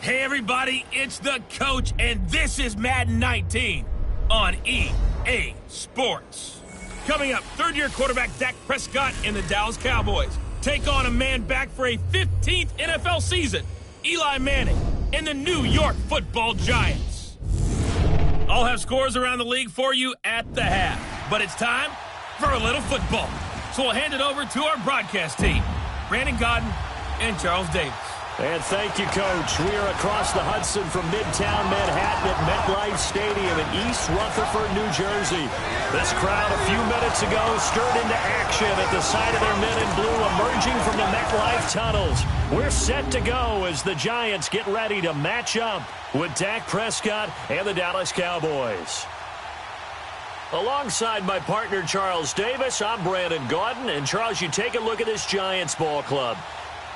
Hey everybody, it's the coach, and this is Madden 19 on EA Sports. Coming up, third-year quarterback Dak Prescott and the Dallas Cowboys take on a man back for a 15th NFL season, Eli Manning and the New York Football Giants. I'll have scores around the league for you at the half, but it's time for a little football. So we'll hand it over to our broadcast team, Brandon Godden and Charles Davis. And thank you, Coach. We are across the Hudson from Midtown Manhattan at MetLife Stadium in East Rutherford, New Jersey. This crowd a few minutes ago stirred into action at the side of their men in blue emerging from the MetLife tunnels. We're set to go as the Giants get ready to match up with Dak Prescott and the Dallas Cowboys. Alongside my partner, Charles Davis, I'm Brandon Gaudin. And, Charles, you take a look at this Giants ball club.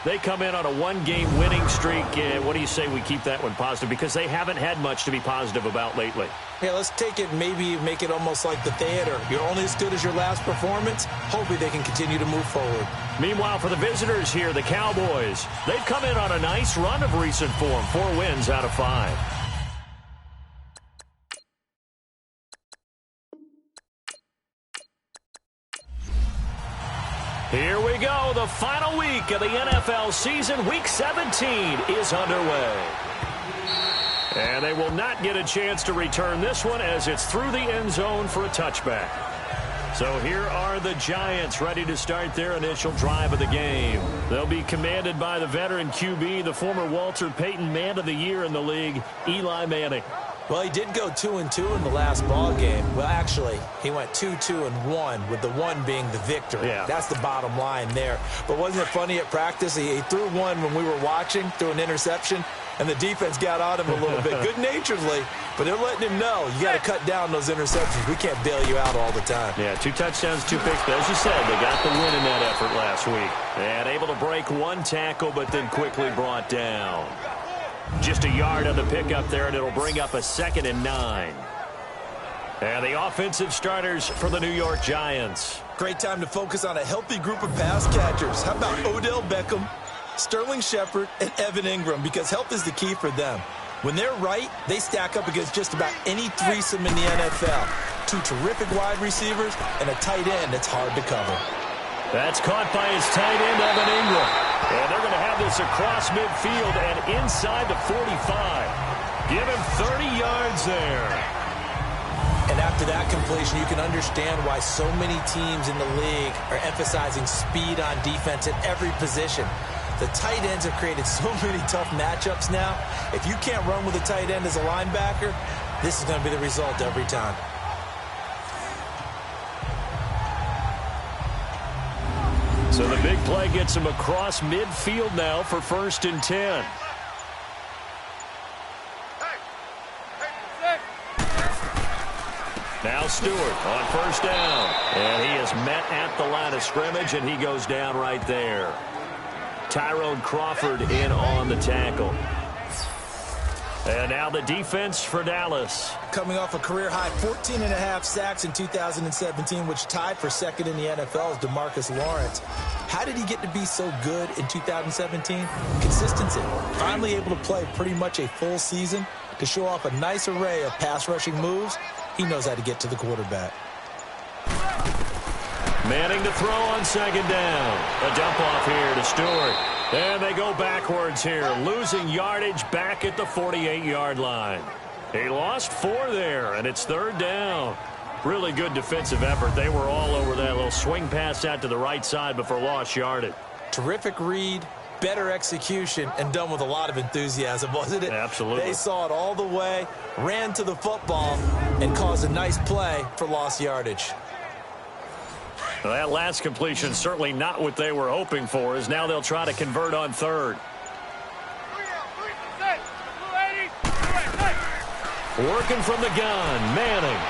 They come in on a one-game winning streak. What do you say we keep that one positive? Because they haven't had much to be positive about lately. Yeah, let's take it, maybe make it almost like the theater. You're only as good as your last performance. Hopefully they can continue to move forward. Meanwhile, for the visitors here, the Cowboys, they've come in on a nice run of recent form. 4 wins out of 5. Here we go. The final week of the NFL season. Week 17 is underway. And they will not get a chance to return this one as it's through the end zone for a touchback. So here are the Giants ready to start their initial drive of the game. They'll be commanded by the veteran QB, the former Walter Payton Man of the Year in the league, Eli Manning. Well, he did go 2-2 in the last ball game. Well, actually, he went 2-2-1, with the 1 being the victory. Yeah. That's the bottom line there. But wasn't it funny at practice? He threw one when we were watching, threw an interception, and the defense got on him a little bit, good-naturedly. But they're letting him know, you got to cut down those interceptions. We can't bail you out all the time. Yeah, 2 touchdowns, 2 picks. But as you said, they got the win in that effort last week. And able to break 1 tackle, but then quickly brought down. Just a yard on the pickup there, and it'll bring up a 2nd and 9. And the offensive starters for the New York Giants. Great time to focus on a healthy group of pass catchers. How about Odell Beckham, Sterling Shepard, and Evan Ingram? Because health is the key for them. When they're right, they stack up against just about any threesome in the NFL. 2 terrific wide receivers and a tight end that's hard to cover. That's caught by his tight end, Evan Ingram. And they're going to have this across midfield and inside the 45. Give him 30 yards there. And after that completion, you can understand why so many teams in the league are emphasizing speed on defense at every position. The tight ends have created so many tough matchups now. If you can't run with a tight end as a linebacker, this is going to be the result every time. So the big play gets him across midfield now for 1st and 10. Now Stewart on 1st down. And he is met at the line of scrimmage, and he goes down right there. Tyrone Crawford in on the tackle. And now the defense for Dallas. Coming off a career-high 14.5 sacks in 2017, which tied for 2nd in the NFL is DeMarcus Lawrence. How did he get to be so good in 2017? Consistency. Finally able to play pretty much a full season to show off a nice array of pass-rushing moves. He knows how to get to the quarterback. Manning to throw on 2nd down. A dump off here to Stewart. And they go backwards here, losing yardage back at the 48-yard line. He lost 4 there, and it's 3rd down. Really good defensive effort. They were all over that little swing pass out to the right side before lost yardage. Terrific read, better execution, and done with a lot of enthusiasm, wasn't it? Absolutely. They saw it all the way, ran to the football, and caused a nice play for lost yardage. Well, that last completion certainly not what they were hoping for, as now they'll try to convert on 3rd. Working from the gun, Manning.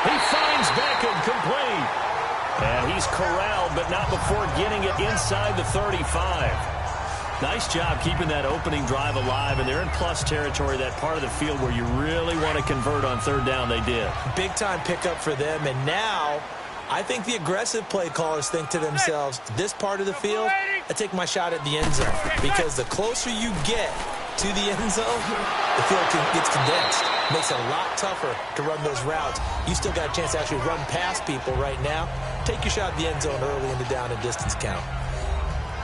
He finds Beckham complete. And he's corralled, but not before getting it inside the 35. Nice job keeping that opening drive alive, and they're in plus territory, that part of the field where you really want to convert on 3rd down. They did. Big-time pickup for them, and now I think the aggressive play callers think to themselves, this part of the field, I take my shot at the end zone. Because the closer you get to the end zone, the field gets condensed. Makes it a lot tougher to run those routes. You still got a chance to actually run past people right now. Take your shot at the end zone early in the down and distance count.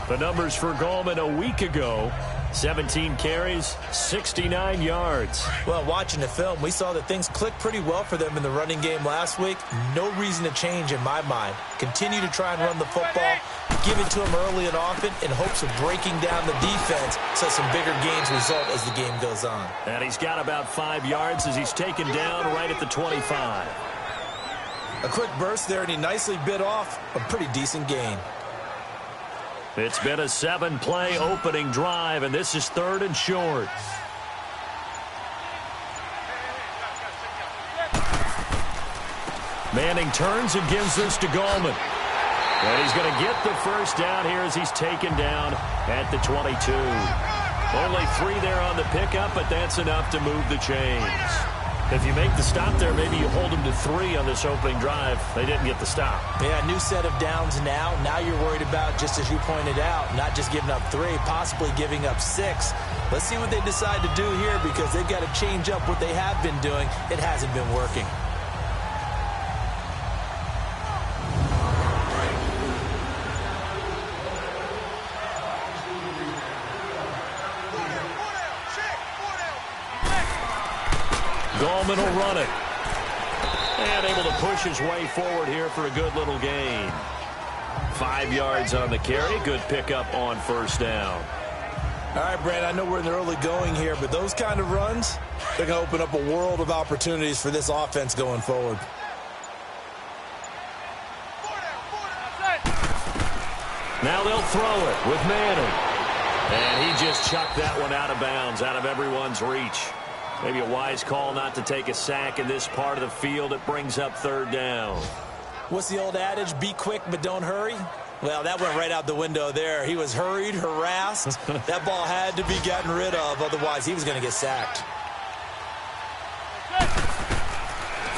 The numbers for Gallman a week ago: 17 carries, 69 yards. Well, watching the film, we saw that things clicked pretty well for them in the running game last week. No reason to change in my mind. Continue to try and run the football, give it to them early and often in hopes of breaking down the defense so some bigger gains result as the game goes on. And he's got about 5 yards as he's taken down right at the 25. A quick burst there, and he nicely bit off a pretty decent gain. It's been a 7-play opening drive, and this is 3rd and short. Manning turns and gives this to Gallman. And he's going to get the first down here as he's taken down at the 22. Only 3 there on the pickup, but that's enough to move the chains. If you make the stop there, maybe you hold them to 3 on this opening drive. They didn't get the stop. Yeah, new set of downs now. Now you're worried about, just as you pointed out, not just giving up 3, possibly giving up 6. Let's see what they decide to do here, because they've got to change up what they have been doing. It hasn't been working. Gallman will run it. And able to push his way forward here for a good little gain. 5 yards on the carry. Good pickup on first down. All right, Brad, I know we're in the early going here, but those kind of runs, they're going to open up a world of opportunities for this offense going forward. Now they'll throw it with Manning. And he just chucked that one out of bounds, out of everyone's reach. Maybe a wise call not to take a sack in this part of the field. It brings up 3rd down. What's the old adage? Be quick, but don't hurry. Well, that went right out the window there. He was hurried, harassed. That ball had to be gotten rid of. Otherwise, he was going to get sacked.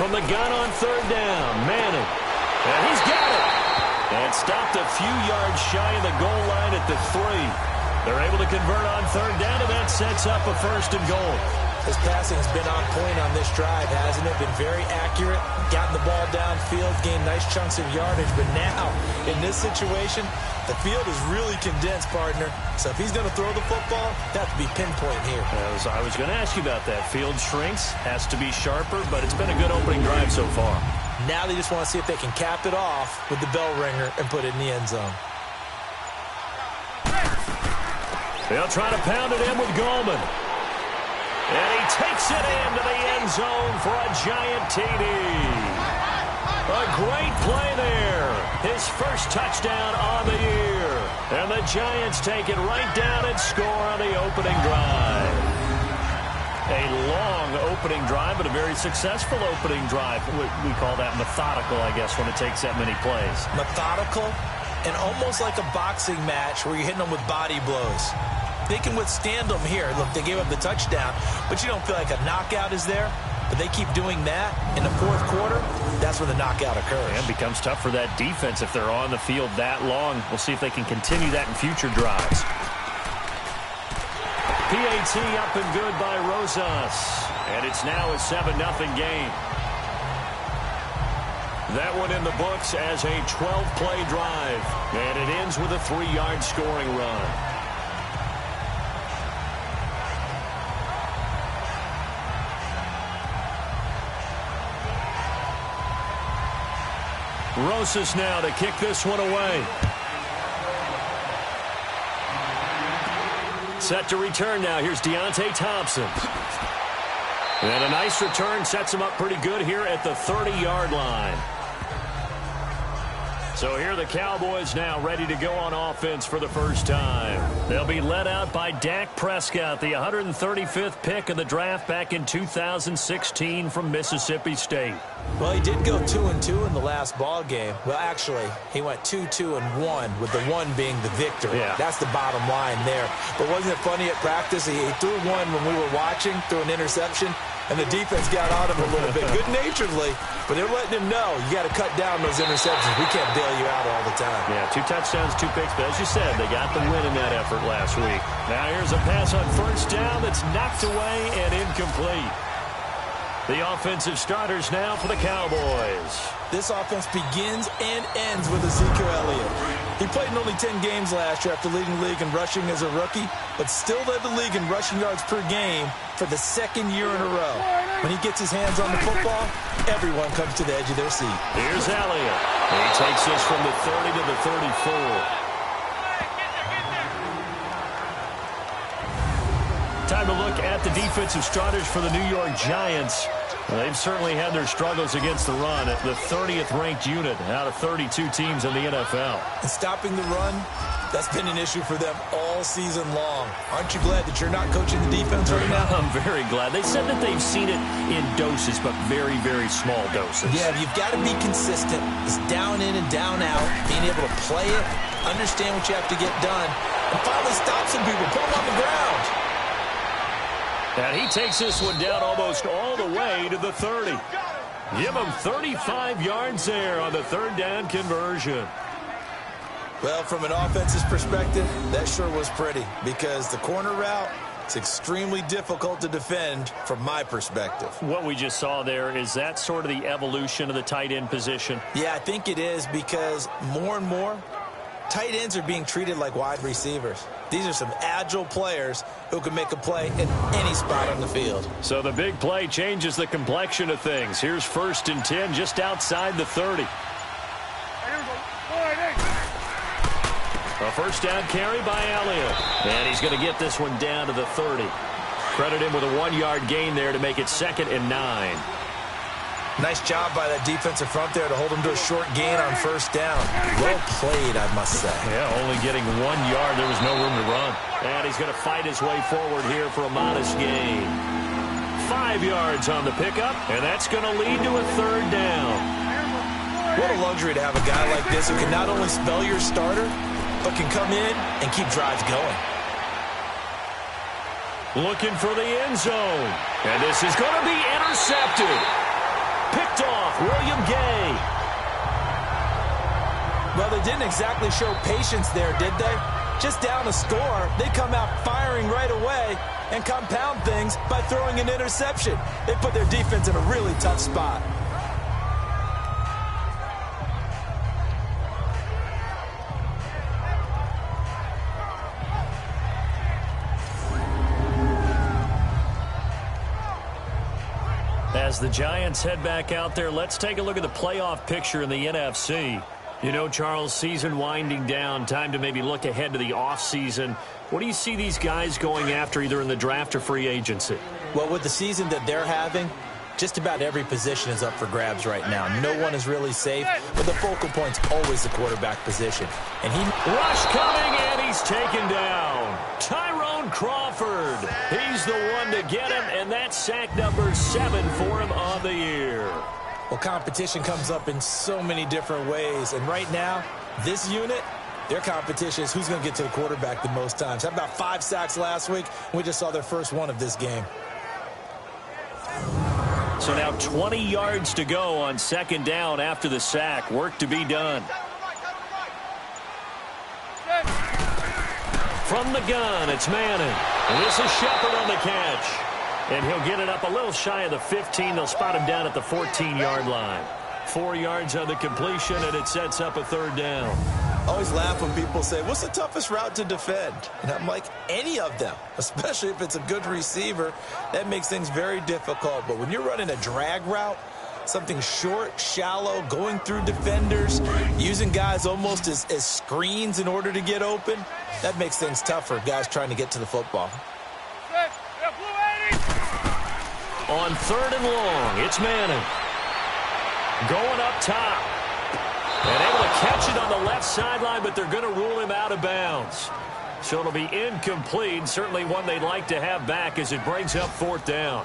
From the gun on 3rd down, Manning. And he's got it. And stopped a few yards shy of the goal line at the 3. They're able to convert on 3rd down, and that sets up a 1st and goal. His passing has been on point on this drive, hasn't it? Been very accurate, gotten the ball downfield, gained nice chunks of yardage. But now, in this situation, the field is really condensed, partner. So if he's going to throw the football, that has to be pinpoint here. I was going to ask you about that. Field shrinks, has to be sharper, but it's been a good opening drive so far. Now they just want to see if they can cap it off with the bell ringer and put it in the end zone. They'll try to pound it in with Gallman. And he takes it into the end zone for a giant TD. A great play there. His first touchdown on the year. And the Giants take it right down and score on the opening drive. A long opening drive, but a very successful opening drive. We call that methodical, I guess, when it takes that many plays. Methodical and almost like a boxing match where you're hitting them with body blows. They can withstand them here. Look, they gave up the touchdown, but you don't feel like a knockout is there. But they keep doing that in the 4th quarter. That's when the knockout occurs. And it becomes tough for that defense if they're on the field that long. We'll see if they can continue that in future drives. PAT up and good by Rosas. And it's now a 7-0 game. That one in the books as a 12-play drive. And it ends with a 3-yard scoring run. Rosas now to kick this one away. Set to return now. Here's Deontay Thompson. And a nice return sets him up pretty good here at the 30-yard line. So here are the Cowboys now ready to go on offense for the first time. They'll be led out by Dak Prescott, the 135th pick of the draft back in 2016 from Mississippi State. Well, he did go 2-2 in the last ball game. Well, actually, he went 2-2-1, with the 1 being the victory. Yeah. That's the bottom line there. But wasn't it funny at practice? He threw one when we were watching, threw an interception. And the defense got on him a little bit, good-naturedly, but they're letting him know, you got to cut down those interceptions. We can't bail you out all the time. Yeah, 2 touchdowns, 2 picks, but as you said, they got the win in that effort last week. Now here's a pass on first down that's knocked away and incomplete. The offensive starters now for the Cowboys. This offense begins and ends with Ezekiel Elliott. He played in only 10 games last year after leading the league in rushing as a rookie, but still led the league in rushing yards per game for the 2nd year in a row. When he gets his hands on the football, everyone comes to the edge of their seat. Here's Elliott. He takes this from the 30 to the 34. Time to look at the defensive starters for the New York Giants. They've certainly had their struggles against the run at the 30th ranked unit out of 32 teams in the NFL. And stopping the run, that's been an issue for them all season long. Aren't you glad that you're not coaching the defense right now? I'm very glad. They said that they've seen it in doses, but very, very small doses. Yeah, you've got to be consistent. It's down in and down out, being able to play it, understand what you have to get done, and finally stop some people, put them on the ground. And he takes this one down almost all the way to the 30. Give him 35 yards there on the 3rd down conversion. Well, from an offensive perspective, that sure was pretty because the corner route, it's extremely difficult to defend from my perspective. What we just saw there, is that sort of the evolution of the tight end position? Yeah, I think it is because more and more, tight ends are being treated like wide receivers. These are some agile players who can make a play in any spot on the field. So the big play changes the complexion of things. Here's 1st and 10 just outside the 30. A 1st down carry by Elliott. And he's going to get this one down to the 30. Credit him with a 1-yard gain there to make it 2nd and 9. Nice job by that defensive front there to hold him to a short gain on 1st down. Well played, I must say. Yeah, only getting 1 yard. There was no room to run. And he's going to fight his way forward here for a modest gain. 5 yards on the pickup, and that's going to lead to a 3rd down. What a luxury to have a guy like this who can not only spell your starter, but can come in and keep drives going. Looking for the end zone. And this is going to be intercepted. Picked off, William Gay. Well, they didn't exactly show patience there, did they? Just down a score, they come out firing right away and compound things by throwing an interception. They put their defense in a really tough spot. As the Giants head back out there, let's take a look at the playoff picture in the NFC. You know, Charles, season winding down, time to maybe look ahead to the offseason. What do you see these guys going after either in the draft or free agency? Well, with the season that they're having, just about every position is up for grabs right now. No one is really safe, but the focal point's always the quarterback position. And rush coming, and he's taken down. Tyrone Crawford. He's the one to get him, and that's sack number 7 for him on the year. Well, competition comes up in so many different ways, and right now, this unit, their competition is who's going to get to the quarterback the most times. Had about 5 sacks last week, and we just saw their first one of this game. So now 20 yards to go on 2nd down after the sack. Work to be done. From the gun, it's Manning. And this is Shepard on the catch. And he'll get it up a little shy of the 15. They'll spot him down at the 14-yard line. 4 yards on the completion, and it sets up a 3rd down. I always laugh when people say, what's the toughest route to defend? And I'm like, any of them, especially if it's a good receiver. That makes things very difficult. But when you're running a drag route, something short, shallow, going through defenders, using guys almost as screens in order to get open, that makes things tough for guys trying to get to the football. On 3rd and long, it's Manning. Going up top. And able to catch it on the left sideline, but they're going to rule him out of bounds. So it'll be incomplete. Certainly one they'd like to have back as it brings up 4th down.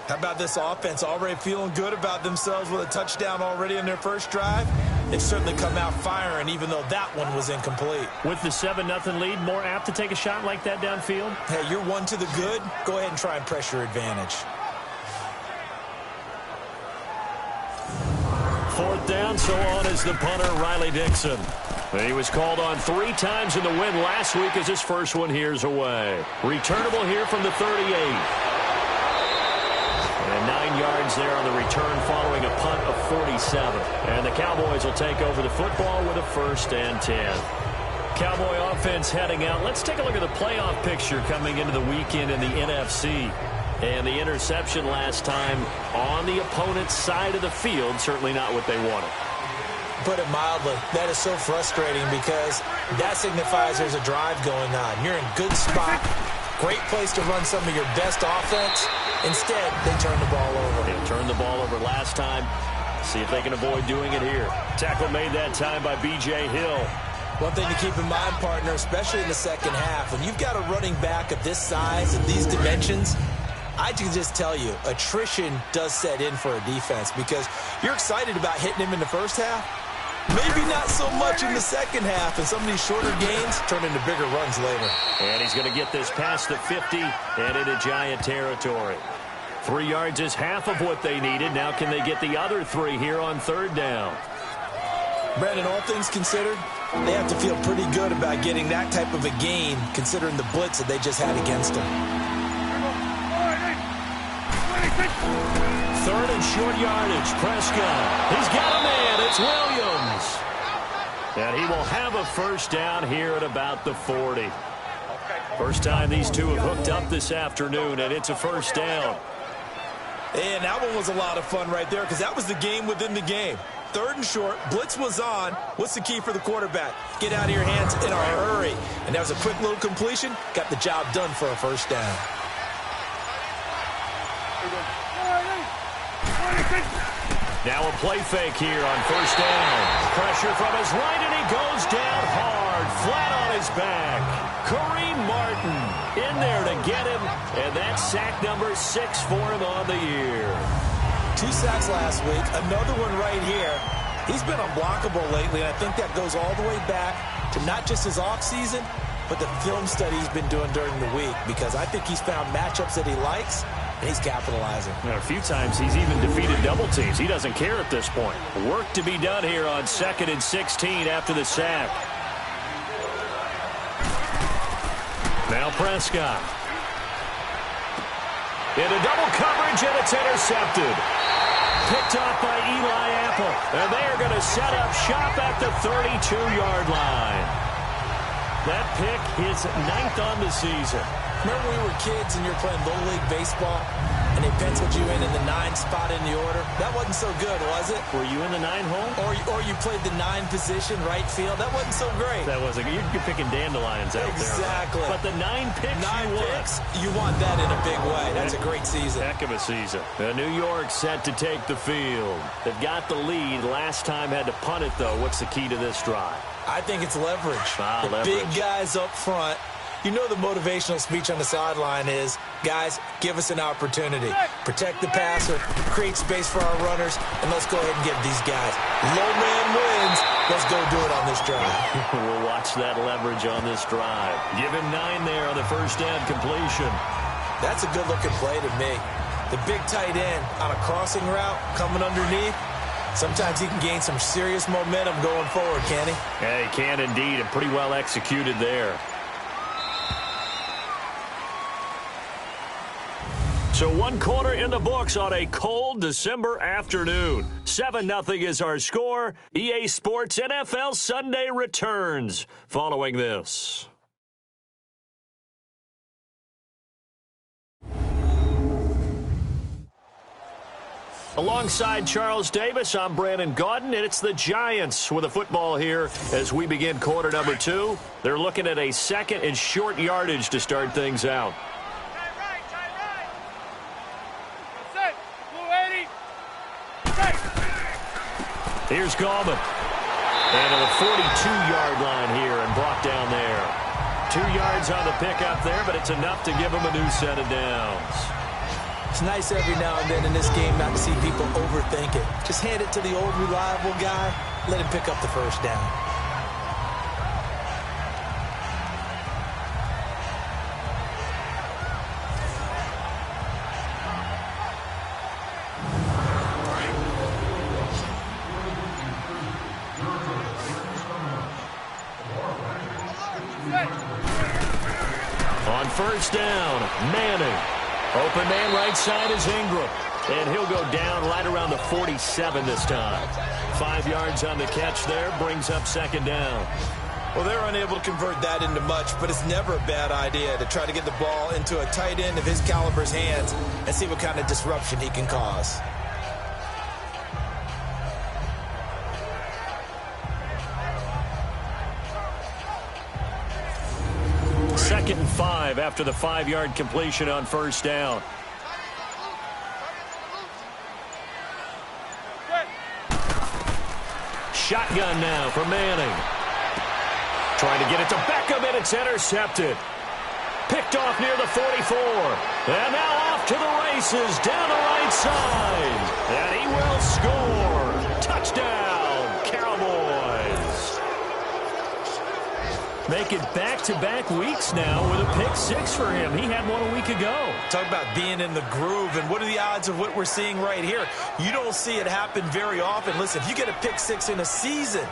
How about this offense already feeling good about themselves with a touchdown already in their first drive? They've certainly come out firing, even though that one was incomplete. With the 7-0 lead, more apt to take a shot like that downfield? Hey, you're one to the good. Go ahead and try and press your advantage. down, so on is the punter, Riley Dixon. He was called on 3 times in the win last week as his first one here's away. Returnable here from the 38. And 9 yards there on the return following a punt of 47. And the Cowboys will take over the football with a 1st and 10. Cowboy offense heading out. Let's take a look at the playoff picture coming into the weekend in the NFC. And the interception last time on the opponent's side of the field, certainly not what they wanted. Put it mildly, that is so frustrating because that signifies there's a drive going on. You're in good spot, great place to run some of your best offense. Instead, they turn the ball over. They turned the ball over last time. See if they can avoid doing it here. Tackle made that time by B.J. Hill. One thing to keep in mind, partner, especially in the second half, when you've got a running back of this size and these dimensions, I can just tell you, attrition does set in for a defense because you're excited about hitting him in the first half. Maybe not so much in the second half, and some of these shorter gains turn into bigger runs later. And he's going to get this past the 50 and into Giant territory. 3 yards is half of what they needed. Now can they get the other 3 here on 3rd down? Brandon, all things considered, they have to feel pretty good about getting that type of a gain considering the blitz that they just had against them. 3rd and short yardage. Prescott. He's got a man. It's Williams. And he will have a 1st down here at about the 40. First time these two have hooked up this afternoon, and it's a 1st down. And that one was a lot of fun right there because that was the game within the game. 3rd and short, blitz was on. What's the key for the quarterback? Get out of your hands in a hurry. And that was a quick little completion. Got the job done for a 1st down. Now a play fake here on 1st down. Pressure from his right, and he goes down hard, flat on his back. Kareem Martin in there to get him, and that's sack number 6 for him on the year. 2 sacks last week, another one right here. He's been unblockable lately, and I think that goes all the way back to not just his offseason, but the film study he's been doing during the week, because I think he's found matchups that he likes, and he's capitalizing. And a few times he's even defeated double teams. He doesn't care at this point. Work to be done here on 2nd and 16 after the sack. Now Prescott. Into double coverage, and it's intercepted. Picked off by Eli Apple. And they are going to set up shop at the 32-yard line. That pick is 9th on the season. Remember when we were kids and you were playing Little League Baseball and they penciled you in the 9 spot in the order? That wasn't so good, was it? Were you in the 9 hole? Or you played the 9 position, right field? That wasn't so great. That wasn't good. You're picking dandelions out exactly. there. But the 9 picks 9 picks, you want that in a big way. That's a great season. Heck of a season. New York set to take the field. They've got the lead. Last time had to punt it, though. What's the key to this drive? I think it's leverage. The leverage. Big guys up front. You know the motivational speech on the sideline is, guys, give us an opportunity. Protect the passer, create space for our runners, and let's go ahead and give these guys. Low man wins. Let's go do it on this drive. We'll watch that leverage on this drive. Give him 9 there on the 1st down completion. That's a good-looking play to me. The big tight end on a crossing route coming underneath. Sometimes he can gain some serious momentum going forward, can he? Yeah, he can indeed, and pretty well executed there. So 1 quarter in the books on a cold December afternoon. 7-0 is our score. EA Sports NFL Sunday returns following this. Alongside Charles Davis, I'm Brandon Gaudin, and it's the Giants with a football here as we begin quarter number 2. They're looking at a 2nd and short yardage to start things out. Here's Gallman. And to the 42-yard line here and brought down there. 2 yards on the pickup there, but it's enough to give him a new set of downs. It's nice every now and then in this game not to see people overthink it. Just hand it to the old reliable guy. Let him pick up the 1st down. On first down, Manning. Open man right side is Ingram. And he'll go down right around the 47 this time. 5 yards on the catch there, brings up second down. Well, they're unable to convert that into much, but it's never a bad idea to try to get the ball into a tight end of his caliber's hands and see what kind of disruption he can cause. Second and 5 after the 5-yard completion on first down. Shotgun now for Manning. Trying to get it to Beckham, and it's intercepted. Picked off near the 44. And now off to the races down the right side. And he will score. Touchdown, Cowboys. Make it back-to-back weeks now with a pick-6 for him. He had one a week ago. Talk about being in the groove, and what are the odds of what we're seeing right here? You don't see it happen very often. Listen, if you get a pick-6 in a season,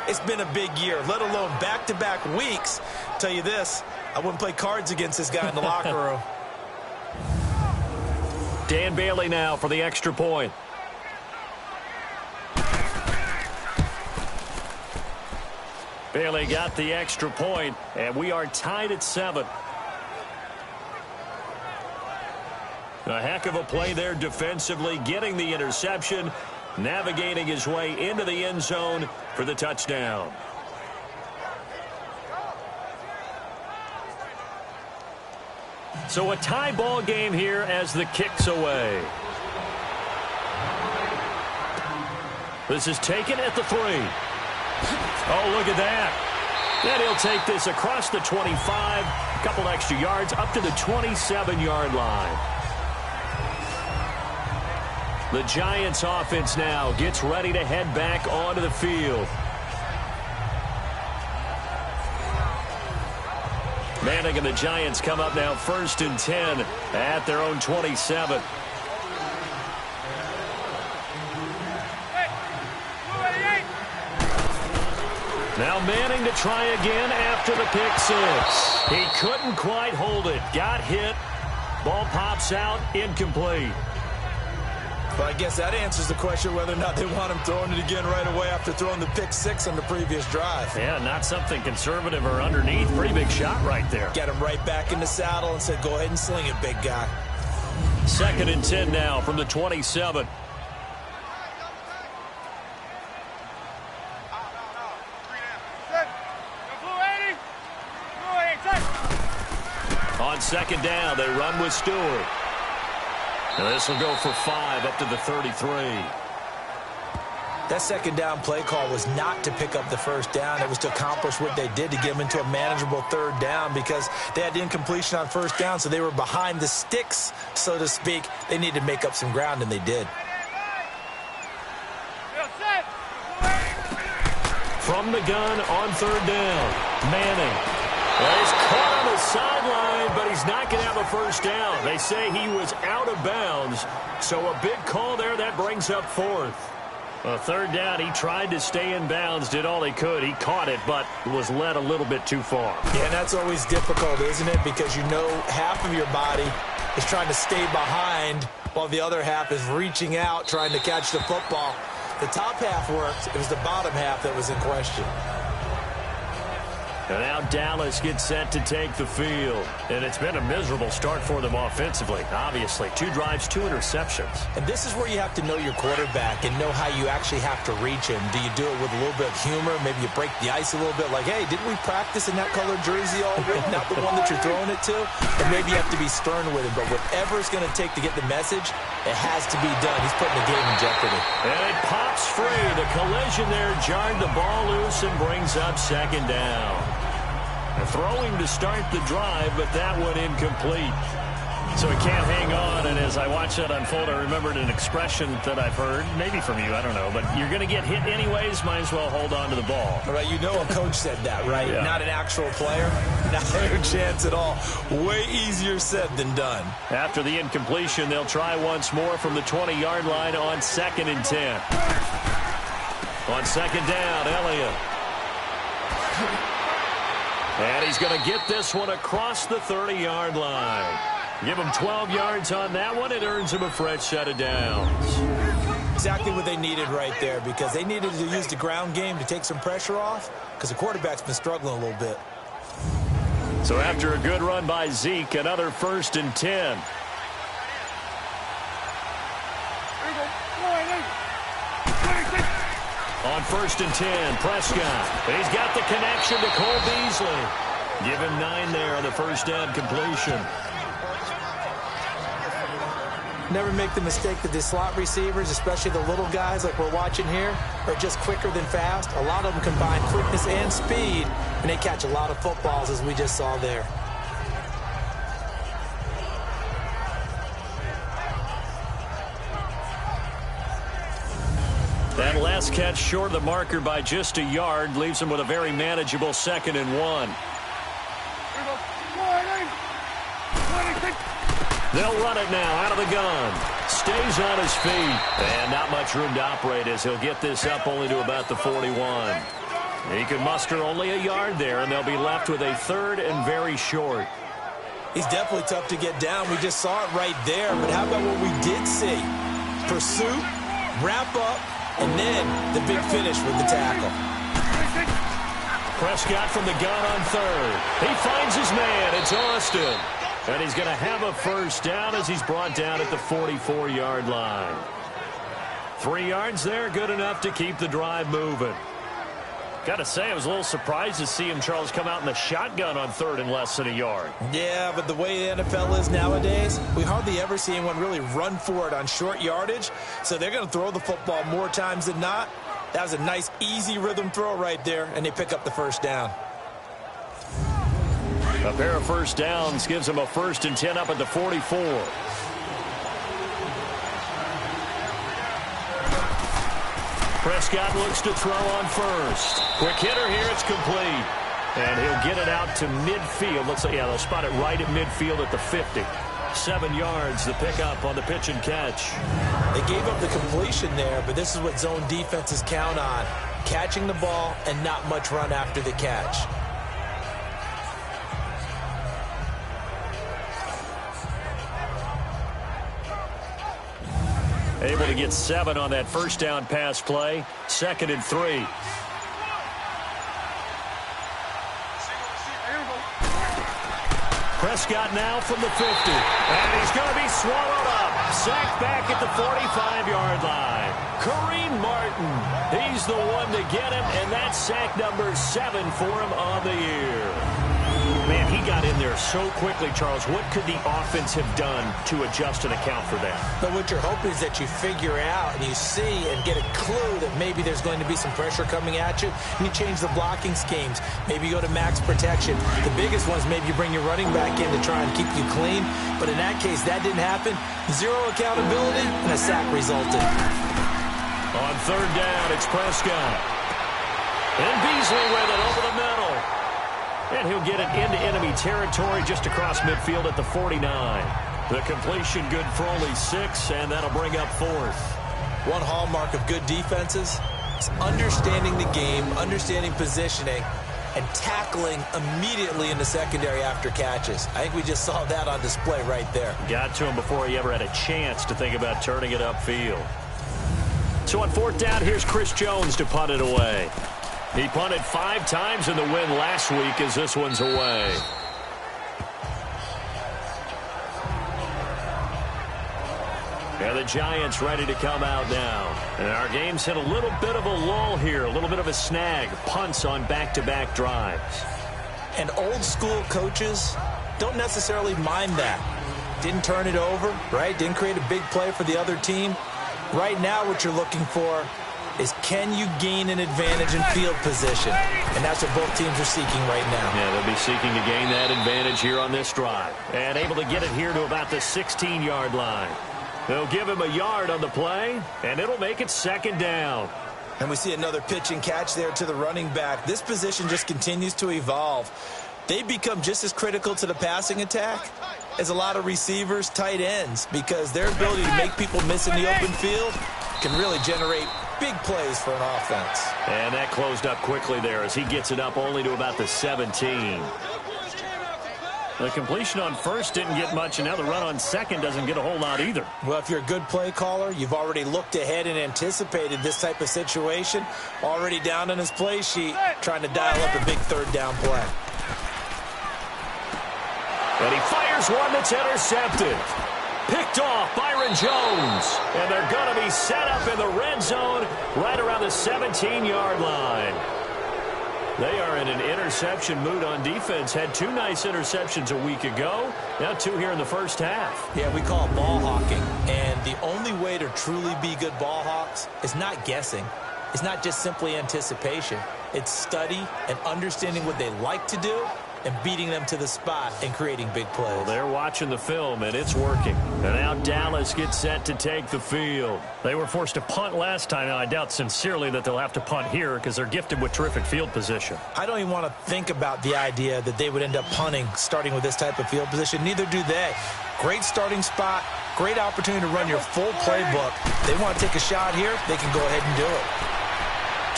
it's been a big year, let alone back-to-back weeks. Tell you this, I wouldn't play cards against this guy in the locker room. Dan Bailey now for the extra point. Bailey got the extra point, and we are tied at 7. A heck of a play there defensively, getting the interception, navigating his way into the end zone for the touchdown. So a tie ball game here as the kick's away. This is taken at the 3. Oh, look at that. And he'll take this across the 25, a couple extra yards up to the 27-yard line. The Giants offense now gets ready to head back onto the field. Manning and the Giants come up now 1st and 10 at their own 27. Now Manning to try again after the pick-6. He couldn't quite hold it. Got hit. Ball pops out. Incomplete. But I guess that answers the question whether or not they want him throwing it again right away after throwing the pick-6 on the previous drive. Yeah, not something conservative or underneath. Pretty big shot right there. Get him right back in the saddle and said, go ahead and sling it, big guy. 2nd and 10 now from the 27. On 2nd down, they run with Stewart. And this will go for 5 up to the 33. That 2nd down play call was not to pick up the 1st down. It was to accomplish what they did to get them into a manageable 3rd down because they had incompletion on 1st down, so they were behind the sticks, so to speak. They needed to make up some ground, and they did. From the gun on 3rd down, Manning. Well, he's caught on the sideline, but he's not going to have a 1st down. They say he was out of bounds, so a big call there. That brings up 4th. A 3rd down, he tried to stay in bounds, did all he could. He caught it, but was led a little bit too far. Yeah, and that's always difficult, isn't it? Because you know half of your body is trying to stay behind while the other half is reaching out, trying to catch the football. The top half worked. It was the bottom half that was in question. And now Dallas gets set to take the field. And it's been a miserable start for them offensively. Obviously, 2 drives, 2 interceptions. And this is where you have to know your quarterback and know how you actually have to reach him. Do you do it with a little bit of humor? Maybe you break the ice a little bit like, hey, didn't we practice in that colored jersey all week? Not the one that you're throwing it to? Or maybe you have to be stern with him. But whatever it's going to take to get the message, it has to be done. He's putting the game in jeopardy. And it pops free. The collision there jarred the ball loose and brings up 2nd down. Throwing to start the drive, but that one incomplete. So he can't hang on, and as I watch that unfold, I remembered an expression that I've heard, maybe from you, I don't know, but you're going to get hit anyways, might as well hold on to the ball. All right, you know a coach said that, right? Yeah. Not an actual player. Not a chance at all. Way easier said than done. After the incompletion, they'll try once more from the 20-yard line on 2nd and 10. On 2nd down, Elliott. And he's going to get this one across the 30-yard line. Give him 12 yards on that one. It earns him a fresh set of downs. Exactly what they needed right there, because they needed to use the ground game to take some pressure off, because the quarterback's been struggling a little bit. So after a good run by Zeke, another 1st and 10. On 1st and 10, Prescott. He's got the connection to Cole Beasley. Give him 9 there on the first down completion. Never make the mistake that the slot receivers, especially the little guys like we're watching here, are just quicker than fast. A lot of them combine quickness and speed, and they catch a lot of footballs, as we just saw there. That last catch short of the marker by just a yard leaves him with a very manageable 2nd and 1. They'll run it now out of the gun. Stays on his feet. And not much room to operate as he'll get this up only to about the 41. He can muster only a yard there, and they'll be left with a 3rd and very short. He's definitely tough to get down. We just saw it right there. But how about what we did see? Pursuit, wrap up, and then the big finish with the tackle. Prescott from the gun on 3rd. He finds his man. It's Austin. And he's going to have a first down as he's brought down at the 44-yard line. 3 yards there, good enough to keep the drive moving. Got to say, I was a little surprised to see him, Charles, come out in the shotgun on 3rd and less than a yard. Yeah, but the way the NFL is nowadays, we hardly ever see anyone really run for it on short yardage. So they're going to throw the football more times than not. That was a nice, easy rhythm throw right there, and they pick up the first down. A pair of first downs gives him a 1st and 10 up at the 44. Prescott looks to throw on 1st. Quick hitter here, it's complete. And he'll get it out to midfield. Looks like, yeah, they'll spot it right at midfield at the 50. 7 yards, the pickup on the pitch and catch. They gave up the completion there, but this is what zone defenses count on. Catching the ball and not much run after the catch. Able to get 7 on that first down pass play. 2nd and 3. Prescott now from the 50. And he's going to be swallowed up. Sacked back at the 45-yard line. Kareem Martin. He's the one to get him, and that's sack number 7 for him on the year. Man, he got in there so quickly, Charles. What could the offense have done to adjust and account for that? But what you're hoping is that you figure out and you see and get a clue that maybe there's going to be some pressure coming at you, and you change the blocking schemes. Maybe you go to max protection. The biggest one is maybe you bring your running back in to try and keep you clean. But in that case, that didn't happen. 0 accountability, and a sack resulted. On 3rd down, it's Prescott. And Beasley with it over the middle. And he'll get it into enemy territory just across midfield at the 49. The completion good for only 6, and that'll bring up 4th. One hallmark of good defenses is understanding the game, understanding positioning, and tackling immediately in the secondary after catches. I think we just saw that on display right there. Got to him before he ever had a chance to think about turning it upfield. So on 4th down, here's Chris Jones to punt it away. He punted 5 times in the win last week as this one's away. And the Giants ready to come out now. And our game's hit a little bit of a lull here, a little bit of a snag. Punts on back-to-back drives. And old school coaches don't necessarily mind that. Didn't turn it over, right? Didn't create a big play for the other team. Right now what you're looking for is, can you gain an advantage in field position? And that's what both teams are seeking right now. Yeah, they'll be seeking to gain that advantage here on this drive. And able to get it here to about the 16-yard line. They'll give him a yard on the play, and it'll make it 2nd down. And we see another pitch and catch there to the running back. This position just continues to evolve. They become just as critical to the passing attack as a lot of receivers, tight ends, because their ability to make people miss in the open field can really generate big plays for an offense. And that closed up quickly there as he gets it up only to about the 17. The completion on first didn't get much, and now the run on second doesn't get a whole lot either. Well, if you're a good play caller, you've already looked ahead and anticipated this type of situation. Already down on his play sheet, trying to dial up a big third down play. And he fires one that's intercepted. Picked off Byron Jones. And they're going to be set up in the red zone right around the 17-yard line. They are in an interception mood on defense. Had 2 nice interceptions a week ago. Now 2 here in the first half. Yeah, we call it ball hawking. And the only way to truly be good ball hawks is not guessing. It's not just simply anticipation. It's study and understanding what they like to do and beating them to the spot and creating big plays. Well, they're watching the film, and it's working. And now Dallas gets set to take the field. They were forced to punt last time. Now, I doubt sincerely that they'll have to punt here because they're gifted with terrific field position. I don't even want to think about the idea that they would end up punting starting with this type of field position. Neither do they. Great starting spot, great opportunity to run your full playbook. They want to take a shot here, they can go ahead and do it.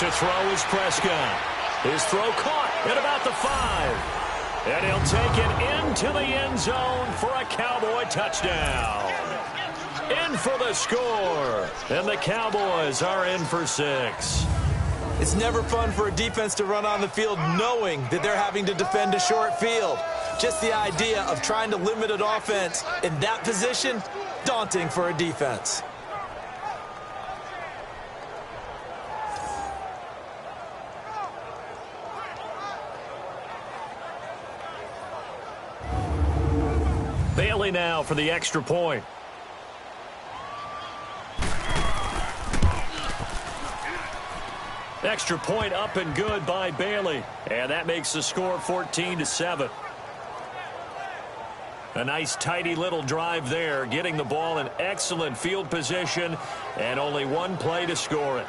To throw is Prescott. His throw caught at about the 5. And he'll take it into the end zone for a Cowboy touchdown. In for the score. And the Cowboys are in for 6. It's never fun for a defense to run on the field knowing that they're having to defend a short field. Just the idea of trying to limit an offense in that position, daunting for a defense. Bailey now for the extra point. Extra point up and good by Bailey. And that makes the score 14-7. A nice tidy little drive there, getting the ball in excellent field position and only 1 play to score it.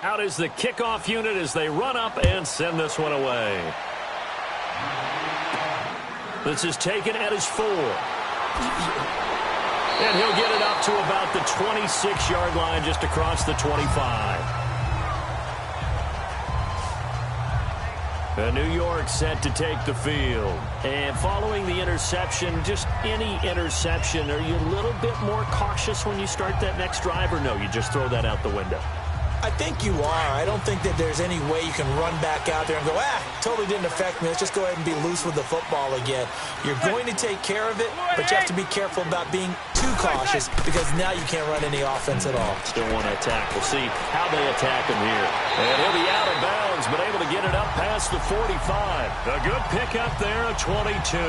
Out is the kickoff unit as they run up and send this one away. This is taken at his 4. And he'll get it up to about the 26-yard line, just across the 25. New York set to take the field. And following the interception, just any interception, are you a little bit more cautious when you start that next drive, or no, you just throw that out the window? I think you are. I don't think that there's any way you can run back out there and go, totally didn't affect me. Let's just go ahead and be loose with the football again. You're going to take care of it, but you have to be careful about being too cautious because now you can't run any offense at all. Still want to attack. We'll see how they attack him here. And he'll be out of bounds, but able to get it up past the 45. A good pickup there, a 22.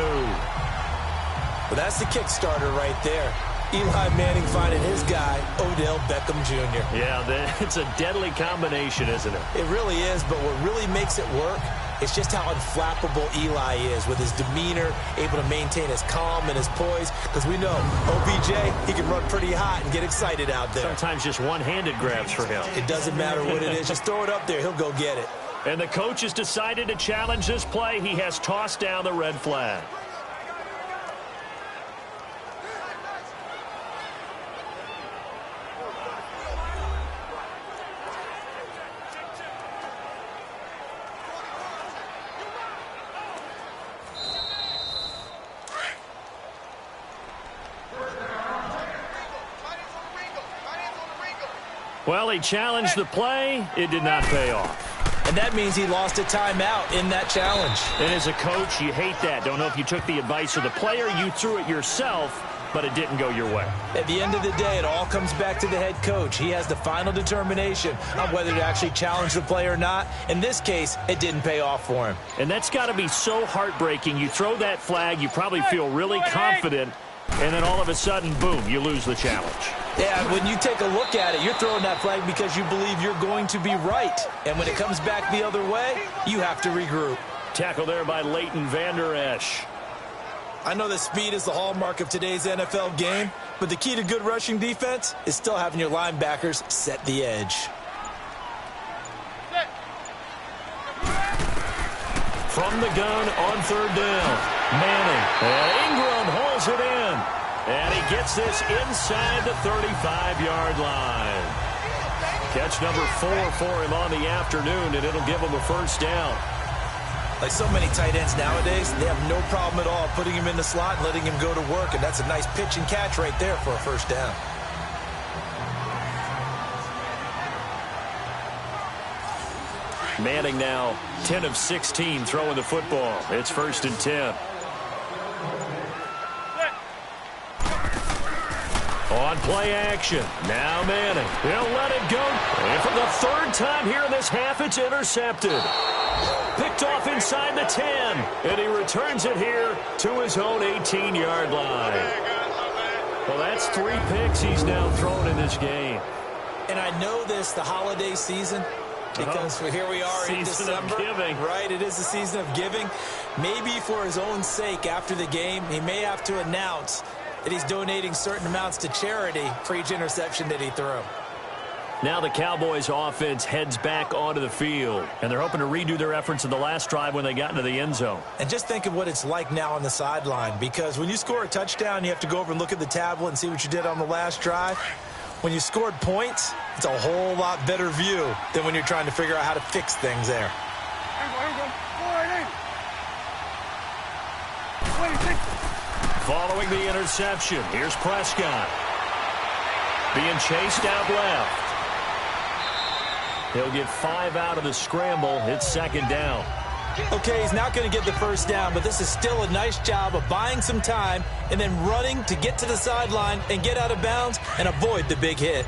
Well, that's the kickstarter right there. Eli Manning finding his guy, Odell Beckham Jr. Yeah, it's a deadly combination, isn't it? It really is, but what really makes it work is just how unflappable Eli is with his demeanor, able to maintain his calm and his poise. Because we know, OBJ, he can run pretty hot and get excited out there. Sometimes just one-handed grabs for him. It doesn't matter what it is. Just throw it up there. He'll go get it. And the coach has decided to challenge this play. He has tossed down the red flag. Well, he challenged the play. It did not pay off. And that means he lost a timeout in that challenge. And as a coach, you hate that. Don't know if you took the advice of the player. You threw it yourself, but it didn't go your way. At the end of the day, it all comes back to the head coach. He has the final determination on whether to actually challenge the play or not. In this case, it didn't pay off for him. And that's got to be so heartbreaking. You throw that flag, you probably feel really confident, and then all of a sudden, boom, you lose the challenge. Yeah, when you take a look at it, you're throwing that flag because you believe you're going to be right. And when it comes back the other way, you have to regroup. Tackle there by Leighton Vander Esch. I know that speed is the hallmark of today's NFL game, but the key to good rushing defense is still having your linebackers set the edge. From the gun on third down. Manning. And Ingram hauls it in. And he gets this inside the 35-yard line. Catch number 4 for him on the afternoon, and it'll give him a first down. Like so many tight ends nowadays, they have no problem at all putting him in the slot and letting him go to work, and that's a nice pitch and catch right there for a first down. Manning now 10 of 16 throwing the football. It's 1st and 10. On play action. Now Manning. He'll let it go. And for the 3rd time here in this half, it's intercepted. Picked off inside the 10. And he returns it here to his own 18-yard line. Well, that's 3 picks he's now thrown in this game. And I know this, the holiday season, because here we are in December. Season of giving. Right, it is the season of giving. Maybe for his own sake after the game, he may have to announce that he's donating certain amounts to charity for each interception that he threw. Now the Cowboys offense heads back onto the field, and they're hoping to redo their efforts in the last drive when they got into the end zone. And just think of what it's like now on the sideline, because when you score a touchdown, you have to go over and look at the tablet and see what you did on the last drive. When you scored points, it's a whole lot better view than when you're trying to figure out how to fix things there. Following the interception, here's Prescott. Being chased out left. He'll get 5 out of the scramble. It's 2nd down. Okay, he's not going to get the first down, but this is still a nice job of buying some time and then running to get to the sideline and get out of bounds and avoid the big hit.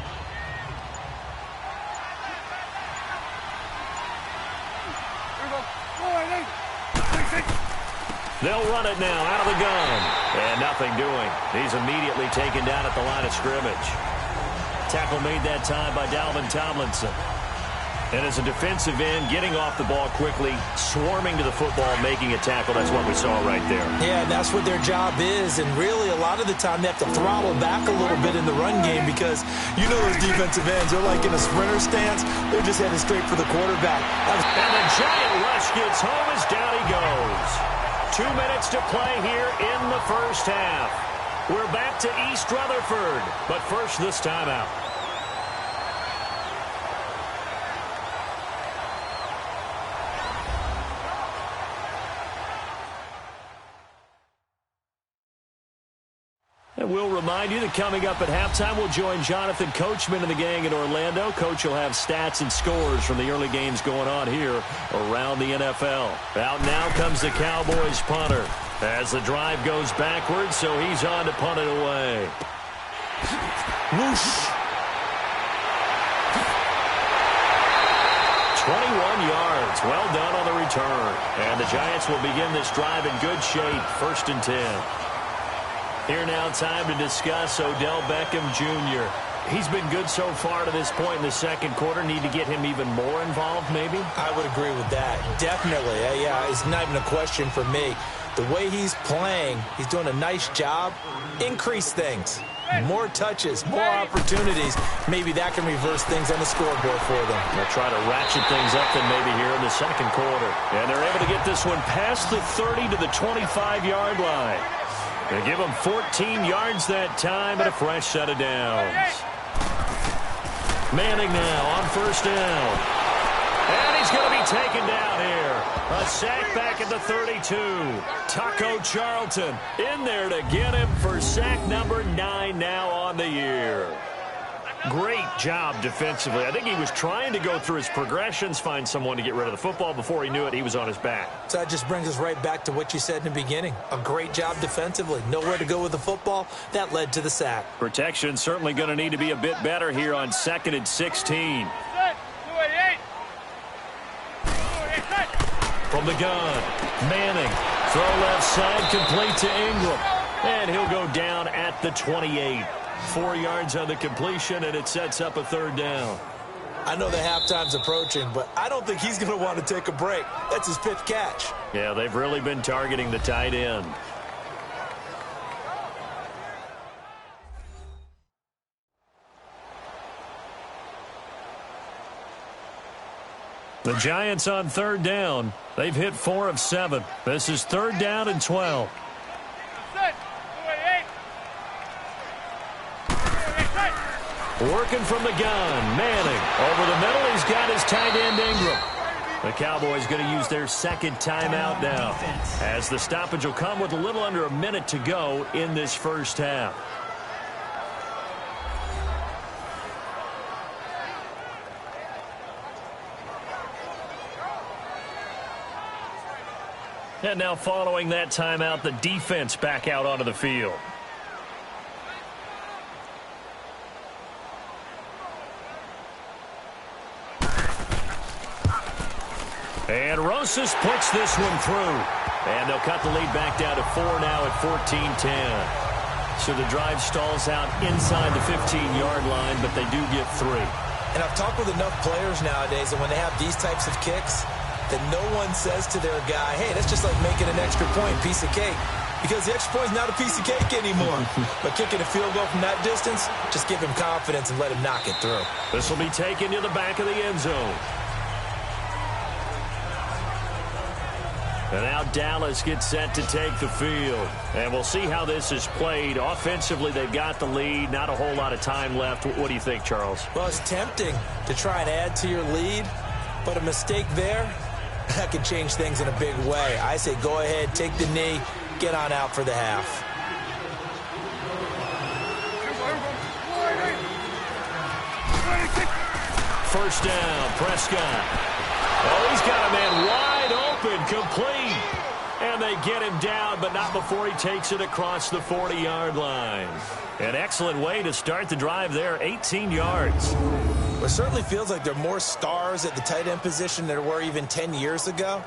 They'll run it now out of the gun. And nothing doing. He's immediately taken down at the line of scrimmage. Tackle made that time by Dalvin Tomlinson. And as a defensive end, getting off the ball quickly, swarming to the football, making a tackle. That's what we saw right there. Yeah, that's what their job is. And really, a lot of the time, they have to throttle back a little bit in the run game because you know those defensive ends, they're like in a sprinter stance. They're just headed straight for the quarterback. And the giant rush gets home as down he goes. 2 minutes to play here in the first half. We're back to East Rutherford, but first this timeout. And we'll remind you that coming up at halftime, we'll join Jonathan Coachman and the gang in Orlando. Coach will have stats and scores from the early games going on here around the NFL. Out now comes the Cowboys punter as the drive goes backwards, so he's on to punt it away. Whoosh. 21 yards. Well done on the return. And the Giants will begin this drive in good shape. 1st and 10. Here now, time to discuss Odell Beckham Jr. He's been good so far to this point in the second quarter. Need to get him even more involved, maybe? I would agree with that. Definitely. Yeah, it's not even a question for me. The way he's playing, he's doing a nice job. Increase things. More touches, more opportunities. Maybe that can reverse things on the scoreboard for them. They'll try to ratchet things up then maybe here in the second quarter. And they're able to get this one past the 30 to the 25-yard line. They give him 14 yards that time and a fresh set of downs. Manning now on 1st down. And he's going to be taken down here. A sack back at the 32. Taco Charlton in there to get him for sack number 9 now on the year. Great job defensively. I think he was trying to go through his progressions, find someone to get rid of the football. Before he knew it, he was on his back. So that just brings us right back to what you said in the beginning. A great job defensively. Nowhere to go with the football. That led to the sack. Protection certainly going to need to be a bit better here on 2nd and 16. From the gun, Manning. Throw left side, complete to Ingram. And he'll go down at the 28. 4 yards on the completion, and it sets up a 3rd down. I know the halftime's approaching, but I don't think he's going to want to take a break. That's his 5th catch. Yeah, they've really been targeting the tight end. The Giants on third down. They've hit 4 of 7. This is third down and 12. Working from the gun. Manning over the middle. He's got his tight end Ingram. The Cowboys going to use their second timeout now, as the stoppage will come with a little under a minute to go in this first half. And now following that timeout, the defense back out onto the field. And Rosas puts this one through. And they'll cut the lead back down to 4 now at 14-10. So the drive stalls out inside the 15-yard line, but they do get 3. And I've talked with enough players nowadays that when they have these types of kicks, that no one says to their guy, hey, that's just like making an extra point, piece of cake. Because the extra point is not a piece of cake anymore. But kicking a field goal from that distance, just give him confidence and let him knock it through. This will be taken to the back of the end zone. And now Dallas gets set to take the field. And we'll see how this is played. Offensively, they've got the lead. Not a whole lot of time left. What do you think, Charles? Well, it's tempting to try and add to your lead. But a mistake there, that could change things in a big way. I say go ahead, take the knee, get on out for the half. First down, Prescott. Oh, he's got a man wide open, complete. And they get him down, but not before he takes it across the 40-yard line. An excellent way to start the drive there, 18 yards. Well, it certainly feels like there are more stars at the tight end position than there were even 10 years ago.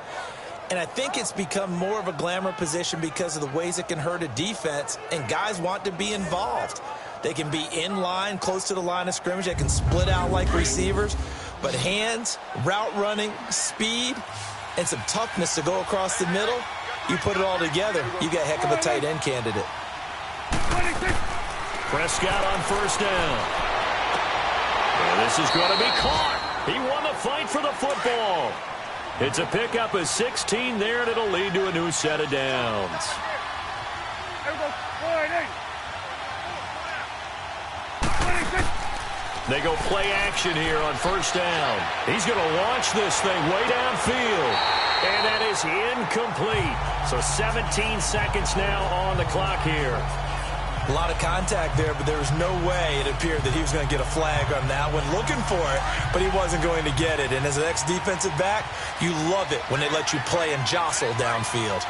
And I think it's become more of a glamour position because of the ways it can hurt a defense, and guys want to be involved. They can be in line, close to the line of scrimmage. They can split out like receivers. But hands, route running, speed, and some toughness to go across the middle, you put it all together, you got a heck of a tight end candidate. Prescott on first down. And this is going to be caught. He won the fight for the football. It's a pickup of 16 there, and it'll lead to a new set of downs. They go play action here on first down. He's going to launch this thing way downfield. And that is incomplete. So 17 seconds now on the clock here. A lot of contact there, but there was no way it appeared that he was going to get a flag on that one. Looking for it, but he wasn't going to get it. And as an ex-defensive back, you love it when they let you play and jostle downfield.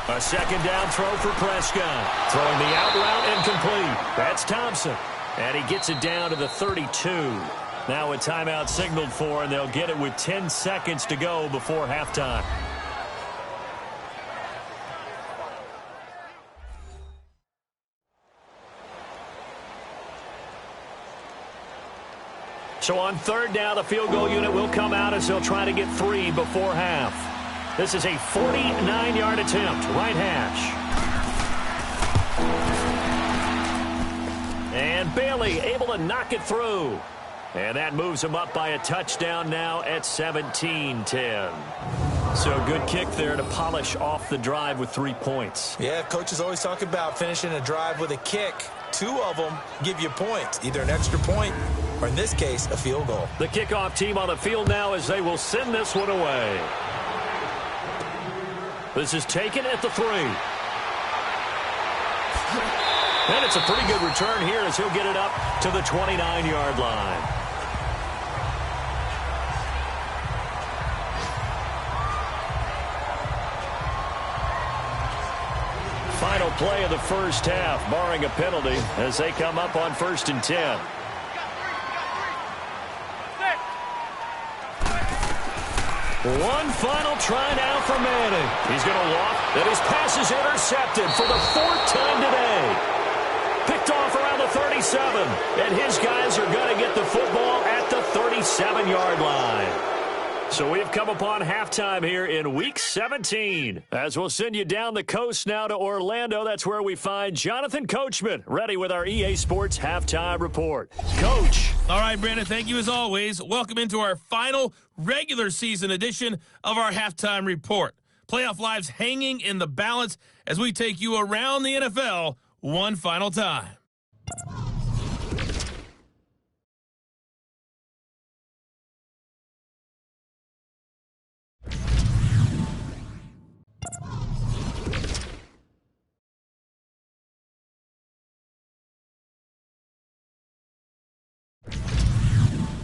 A second down throw for Prescott. Throwing the out route incomplete. That's Thompson. And he gets it down to the 32. Now a timeout signaled for, and they'll get it with 10 seconds to go before halftime. So on third down, the field goal unit will come out as they'll try to get 3 before half. This is a 49-yard attempt, right hash. And Bailey able to knock it through. And that moves him up by a touchdown now at 17-10. So good kick there to polish off the drive with 3 points. Yeah, coaches always talk about finishing a drive with a kick. 2 of them give you points, either an extra point or, in this case, a field goal. The kickoff team on the field now as they will send this one away. This is taken at the 3. And it's a pretty good return here as he'll get it up to the 29-yard line. Final play of the first half, barring a penalty, as they come up on 1st and 10. One final try now for Manning. He's going to walk, and his pass is intercepted for the 4th time today. Picked off around the 37, and his guys are going to get the football at the 37-yard line. So we've come upon halftime here in Week 17. As we'll send you down the coast now to Orlando, that's where we find Jonathan Coachman, ready with our EA Sports Halftime Report. Coach. All right, Brandon, thank you as always. Welcome into our final regular season edition of our Halftime Report. Playoff lives hanging in the balance as we take you around the NFL one final time.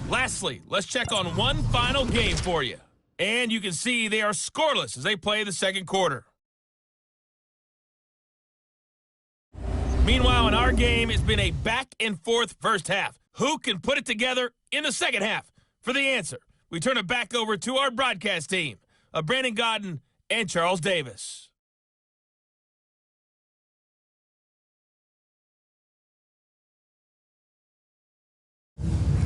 Lastly, let's check on one final game for you. And you can see they are scoreless as they play the second quarter. Meanwhile, in our game, it's been a back-and-forth first half. Who can put it together in the second half? For the answer, we turn it back over to our broadcast team of Brandon Godden and Charles Davis.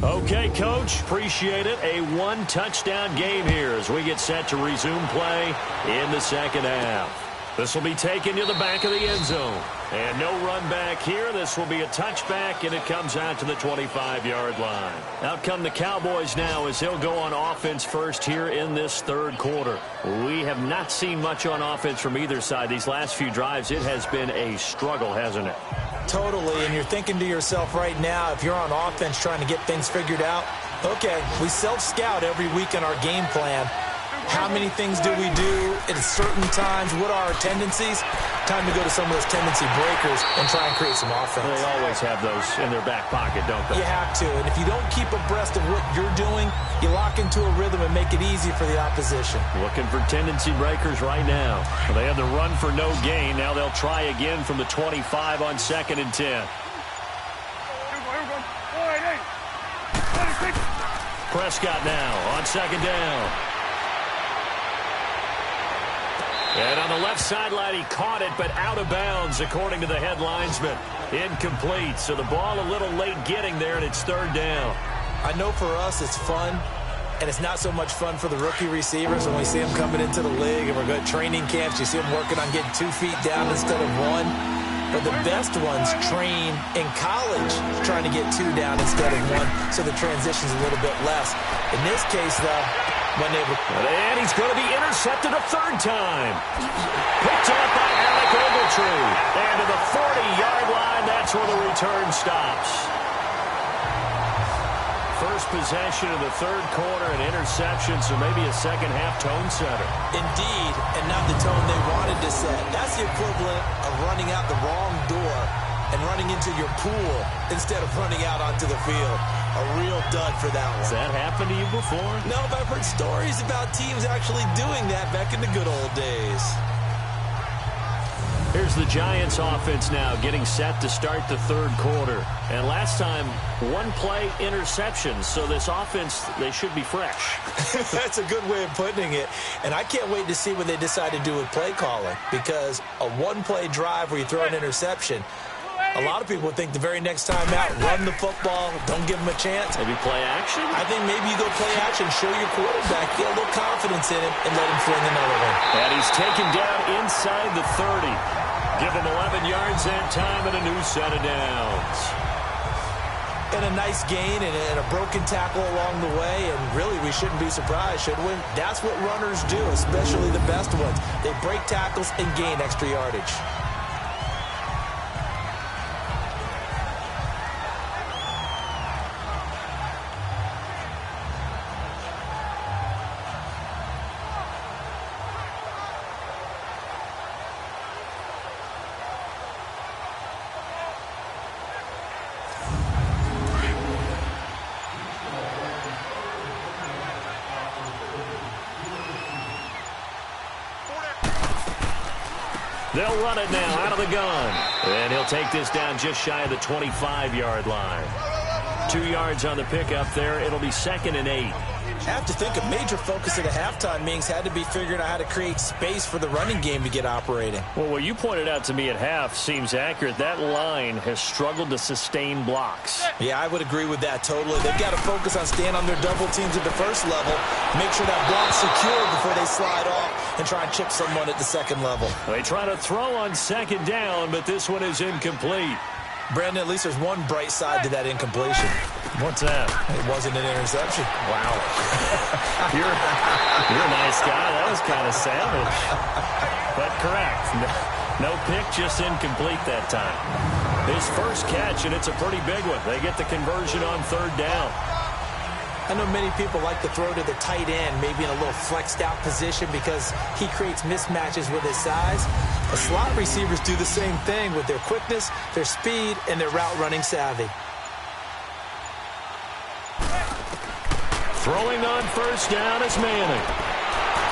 Okay, Coach, appreciate it. A one-touchdown game here as we get set to resume play in the second half. This will be taken to the back of the end zone. And no run back here. This will be a touchback, and it comes out to the 25-yard line. Out come the Cowboys now as they'll go on offense first here in this third quarter. We have not seen much on offense from either side. These last few drives, it has been a struggle, hasn't it? Totally, and you're thinking to yourself right now, if you're on offense trying to get things figured out, okay, we self-scout every week in our game plan. How many things do we do at certain times? What are our tendencies? Time to go to some of those tendency breakers and try and create some offense. They always have those in their back pocket, don't they? You have to, and if you don't keep abreast of what you're doing, you lock into a rhythm and make it easy for the opposition. Looking for tendency breakers right now. Well, they had the run for no gain. Now they'll try again from the 25 on 2nd and 10. Prescott now on 2nd down. And on the left sideline, he caught it, but out of bounds, according to the head linesman. Incomplete, so the ball a little late getting there, and it's 3rd down. I know for us it's fun, and it's not so much fun for the rookie receivers when we see them coming into the league and we're going to training camps. You see them working on getting 2 feet down instead of 1. But the best ones train in college trying to get 2 down instead of 1, so the transition's a little bit less. In this case, though, and he's going to be intercepted a 3rd time. Picked up by Alec Ogletree. And to the 40-yard line, that's where the return stops. First possession of the 3rd quarter, an interception, so maybe a second-half tone setter. Indeed, and not the tone they wanted to set. That's the equivalent of running out the wrong door and running into your pool instead of running out onto the field. A real dud for that one. Has that happened to you before? No, but I've heard stories about teams actually doing that back in the good old days. Here's the Giants offense now getting set to start the 3rd quarter. And last time, 1-play interception. So this offense, they should be fresh. That's a good way of putting it. And I can't wait to see what they decide to do with play calling. Because a 1-play drive where you throw an interception, a lot of people think the very next time out, run the football, don't give them a chance. Maybe play action? I think maybe you go play action, show your quarterback, get a little confidence in him, and let him fling another one. And he's taken down inside the 30. Give him 11 yards that time and a new set of downs. And a nice gain and a broken tackle along the way, and really we shouldn't be surprised, should we? That's what runners do, especially the best ones. They break tackles and gain extra yardage. They'll run it now out of the gun. And he'll take this down just shy of the 25-yard line. 2 yards on the pickup there. It'll be 2nd and 8. I have to think a major focus of the halftime meetings had to be figuring out how to create space for the running game to get operating. Well, what you pointed out to me at half seems accurate. That line has struggled to sustain blocks. Yeah, I would agree with that totally. They've got to focus on staying on their double teams at the first level, make sure that block's secure before they slide off and try and chip someone at the second level. They try to throw on second down, but this one is incomplete. Brandon, at least there's one bright side to that incompletion. What's that? It wasn't an interception. Wow. You're a nice guy. That was kind of savage. But correct. No pick, just incomplete that time. His first catch, and it's a pretty big one. They get the conversion on third down. I know many people like to throw to the tight end, maybe in a little flexed out position because he creates mismatches with his size. The slot receivers do the same thing with their quickness, their speed, and their route running savvy. Throwing on first down is Manning.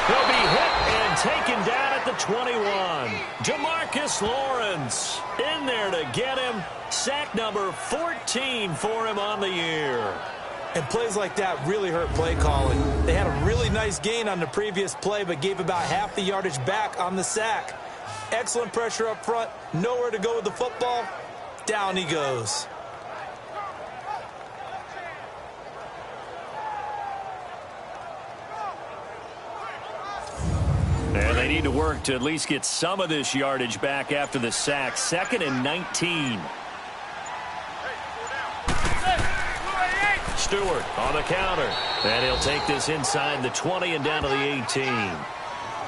He'll be hit and taken down at the 21. DeMarcus Lawrence in there to get him. Sack number 14 for him on the year. And plays like that really hurt play calling. They had a really nice gain on the previous play, but gave about half the yardage back on the sack. Excellent pressure up front. Nowhere to go with the football. Down he goes. And they need to work to at least get some of this yardage back after the sack. 2nd and 19. Stewart on the counter. And he'll take this inside the 20 and down to the 18.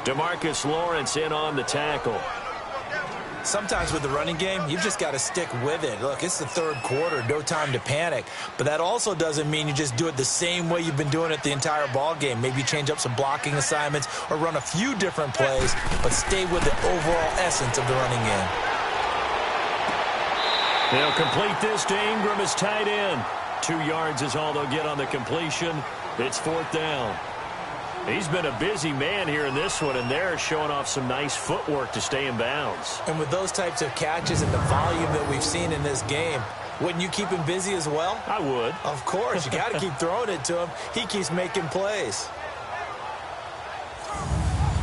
DeMarcus Lawrence in on the tackle. Sometimes with the running game, you've just got to stick with it. Look, it's the third quarter, no time to panic. But that also doesn't mean you just do it the same way you've been doing it the entire ball game. Maybe change up some blocking assignments or run a few different plays, but stay with the overall essence of the running game. They'll complete this to Ingram as tight end. 2 yards is all they'll get on the completion. It's 4th down. He's been a busy man here in this one, and they're showing off some nice footwork to stay in bounds. And with those types of catches and the volume that we've seen in this game, wouldn't you keep him busy as well? I would. Of course. You got to keep throwing it to him. He keeps making plays.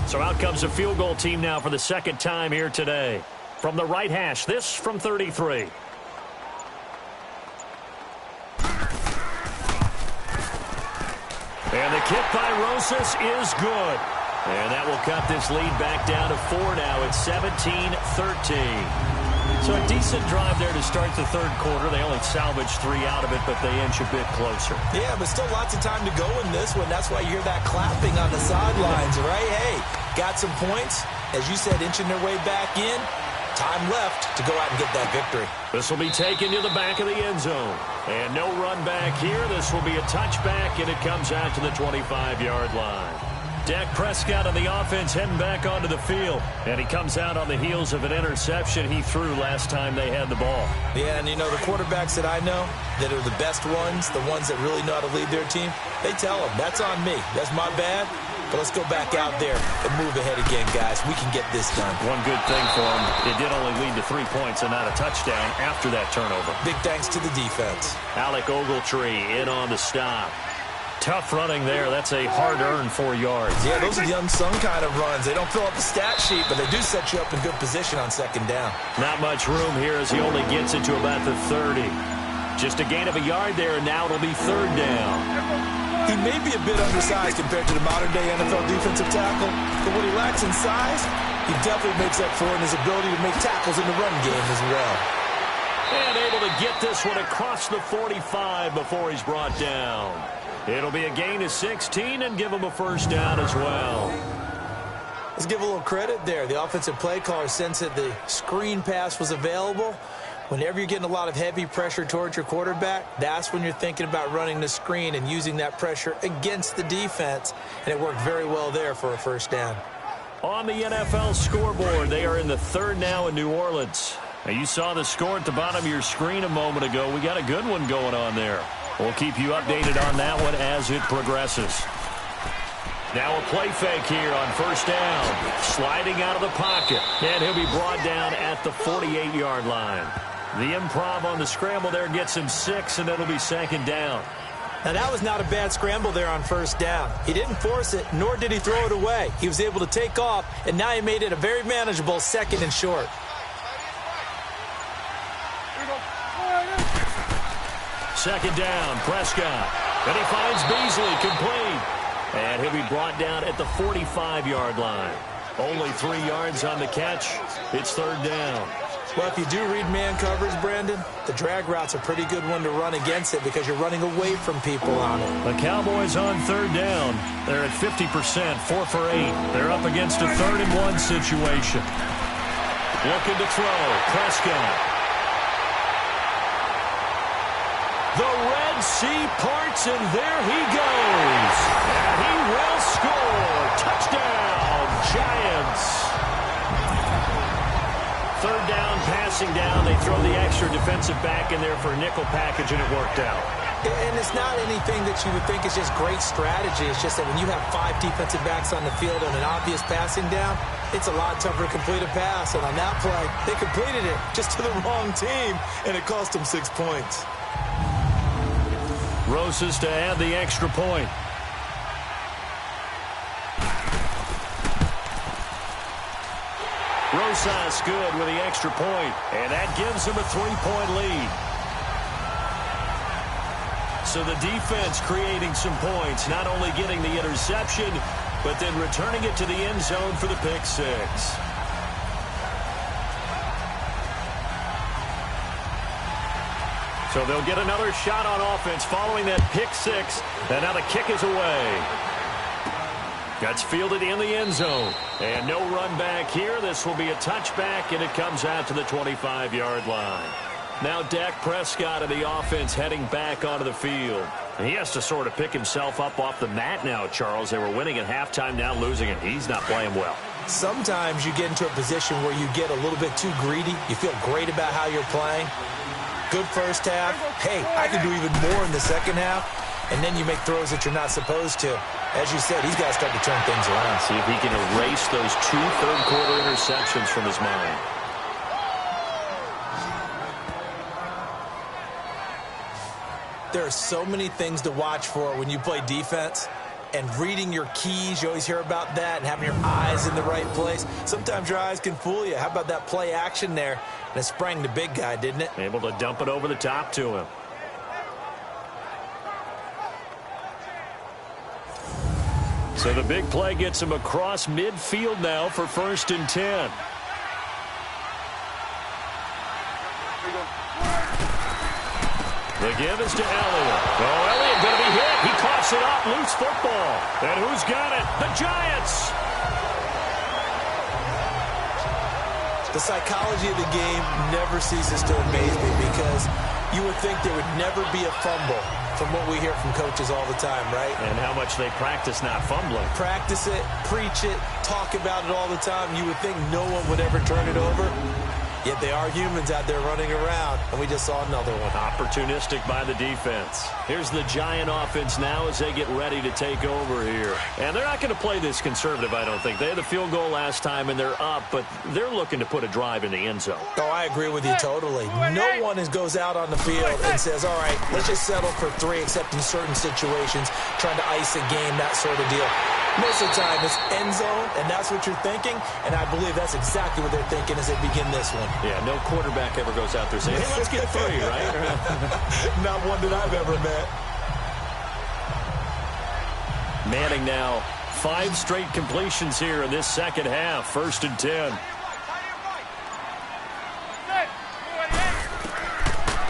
So out comes a field goal team now for the second time here today. From the right hash, this from 33. And the kick by Rosas is good. And that will cut this lead back down to 4 now. It's 17-13. So a decent drive there to start the third quarter. They only salvaged 3 out of it, but they inch a bit closer. Yeah, but still lots of time to go in this one. That's why you hear that clapping on the sidelines, right? Hey, got some points. As you said, inching their way back in. Time left to go out and get that victory. This will be taken to the back of the end zone. And no run back here. This will be a touchback, and it comes out to the 25-yard line. Dak Prescott on the offense heading back onto the field. And he comes out on the heels of an interception he threw last time they had the ball. Yeah, and you know, the quarterbacks that I know that are the best ones, the ones that really know how to lead their team, they tell them, that's on me. That's my bad. But let's go back out there and move ahead again, guys. We can get this done. One good thing for him, it did only lead to 3 points and not a touchdown after that turnover. Big thanks to the defense. Alec Ogletree in on the stop. Tough running there. That's a hard-earned 4 yards. Yeah, those are the unsung kind of runs. They don't fill up the stat sheet, but they do set you up in good position on second down. Not much room here as he only gets it to about the 30. Just a gain of a yard there, and now it'll be third down. He may be a bit undersized compared to the modern-day NFL defensive tackle, but what he lacks in size, he definitely makes up for in his ability to make tackles in the run game as well. And able to get this one across the 45 before he's brought down. It'll be a gain of 16 and give him a first down as well. Let's give a little credit there. The offensive play caller sensed that the screen pass was available. Whenever you're getting a lot of heavy pressure towards your quarterback, that's when you're thinking about running the screen and using that pressure against the defense. And it worked very well there for a first down. On the NFL scoreboard, they are in the third now in New Orleans. Now, you saw the score at the bottom of your screen a moment ago. We got a good one going on there. We'll keep you updated on that one as it progresses. Now a play fake here on first down. Sliding out of the pocket. And he'll be brought down at the 48-yard line. The improv on the scramble there gets him 6, and it'll be second down. Now, that was not a bad scramble there on first down. He didn't force it, nor did he throw it away. He was able to take off, and now he made it a very manageable 2nd and short. Second down, Prescott. And he finds Beasley complete. And he'll be brought down at the 45-yard line. Only 3 yards on the catch. It's 3rd down. Well, if you do read man coverage, Brandon, the drag route's a pretty good one to run against it because you're running away from people on it. The Cowboys on 3rd down. They're at 50%, 4 for 8. They're up against a 3rd and 1 situation. Looking to throw, Prescott. The Red Sea parts, and there he goes. And he will score. Touchdown, Giants. 3rd down, passing down. They throw the extra defensive back in there for a nickel package, and it worked out. And it's not anything that you would think is just great strategy. It's just that when you have 5 defensive backs on the field on an obvious passing down, it's a lot tougher to complete a pass. And on that play, they completed it just to the wrong team, and it cost them 6 points. Rosas to add the extra point. Rosas good with the extra point, and that gives him a 3-point lead. So the defense creating some points, not only getting the interception, but then returning it to the end zone for the pick 6. So they'll get another shot on offense following that pick 6. And now the kick is away. That's fielded in the end zone. And no run back here. This will be a touchback, and it comes out to the 25-yard line. Now Dak Prescott of the offense heading back onto the field. And he has to sort of pick himself up off the mat now, Charles. They were winning at halftime, now losing it. He's not playing well. Sometimes you get into a position where you get a little bit too greedy. You feel great about how you're playing. Good first half. Hey, I can do even more in the second half. And then you make throws that you're not supposed to. As you said, he's got to start to turn things around. See if he can erase those 2 third-quarter interceptions from his mind. There are so many things to watch for when you play defense. And reading your keys, you always hear about that, and having your eyes in the right place. Sometimes your eyes can fool you. How about that play action there? And it sprang the big guy, didn't it? Able to dump it over the top to him. So the big play gets him across midfield now for 1st and 10. The give is to Elliott. Oh, Elliott going to be hit. He coughs it up. Loose football. And who's got it? The Giants. The psychology of the game never ceases to amaze me because you would think there would never be a fumble from what we hear from coaches all the time, right? And how much they practice not fumbling. Practice it, preach it, talk about it all the time. You would think no one would ever turn it over. Yet they are humans out there running around, and we just saw another one. Opportunistic by the defense. Here's the Giant offense now as they get ready to take over here. And they're not going to play this conservative, I don't think. They had the field goal last time, and they're up, but they're looking to put a drive in the end zone. Oh, I agree with you totally. No one goes out on the field and says, all right, let's just settle for 3, except in certain situations, trying to ice a game, that sort of deal. Most of the time, it's end zone, and that's what you're thinking, and I believe that's exactly what they're thinking as they begin this one. Yeah, no quarterback ever goes out there saying, hey, let's get 3, right? Not one that I've ever met. Manning now, 5 straight completions here in this second half. 1st and 10.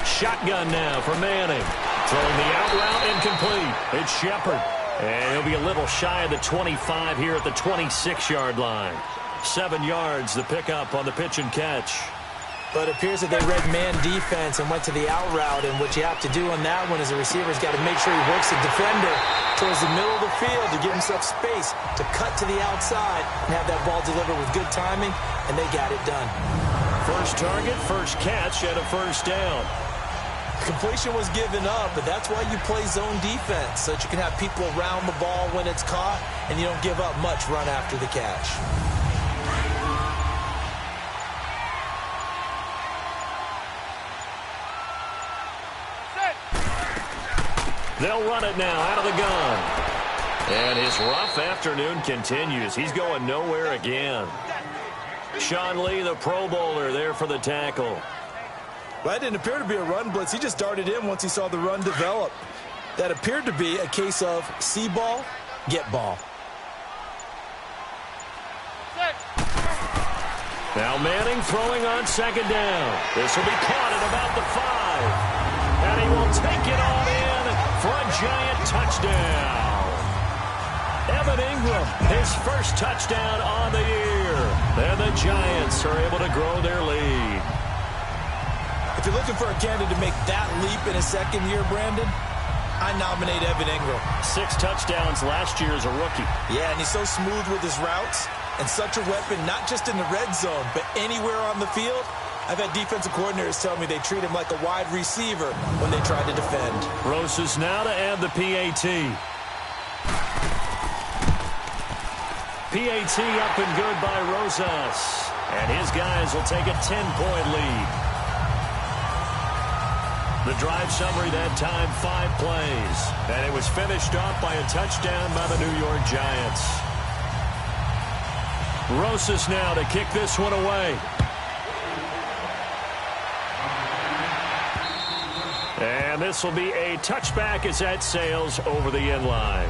Shotgun now for Manning. Throwing the out route incomplete. It's Shepard. And he'll be a little shy of the 25 here at the 26-yard line. 7 yards, the pickup on the pitch and catch. But it appears that they read man defense and went to the out route. And what you have to do on that one is the receiver's got to make sure he works the defender towards the middle of the field to give himself space to cut to the outside and have that ball delivered with good timing, and they got it done. First target, first catch, and a 1st down. Completion was given up, but that's why you play zone defense, so that you can have people around the ball when it's caught, and you don't give up much run after the catch. They'll run it now out of the gun. And his rough afternoon continues. He's going nowhere again. Sean Lee, the Pro Bowler, there for the tackle. Well, that didn't appear to be a run blitz. He just darted in once he saw the run develop. That appeared to be a case of see ball, get ball. Now Manning throwing on second down. This will be caught at about the 5. And he will take it on in for a giant touchdown. Evan Ingram, his first touchdown on the year. And the Giants are able to grow their lead. If you're looking for a candidate to make that leap in his second year, Brandon, I nominate Evan Ingram. 6 touchdowns last year as a rookie. Yeah, and he's so smooth with his routes and such a weapon, not just in the red zone, but anywhere on the field. I've had defensive coordinators tell me they treat him like a wide receiver when they try to defend. Rosas now to add the PAT. PAT up and good by Rosas. And his guys will take a 10-point lead. The drive summary that time, 5 plays. And it was finished off by a touchdown by the New York Giants. Rosas now to kick this one away. And this will be a touchback as that sails over the end line.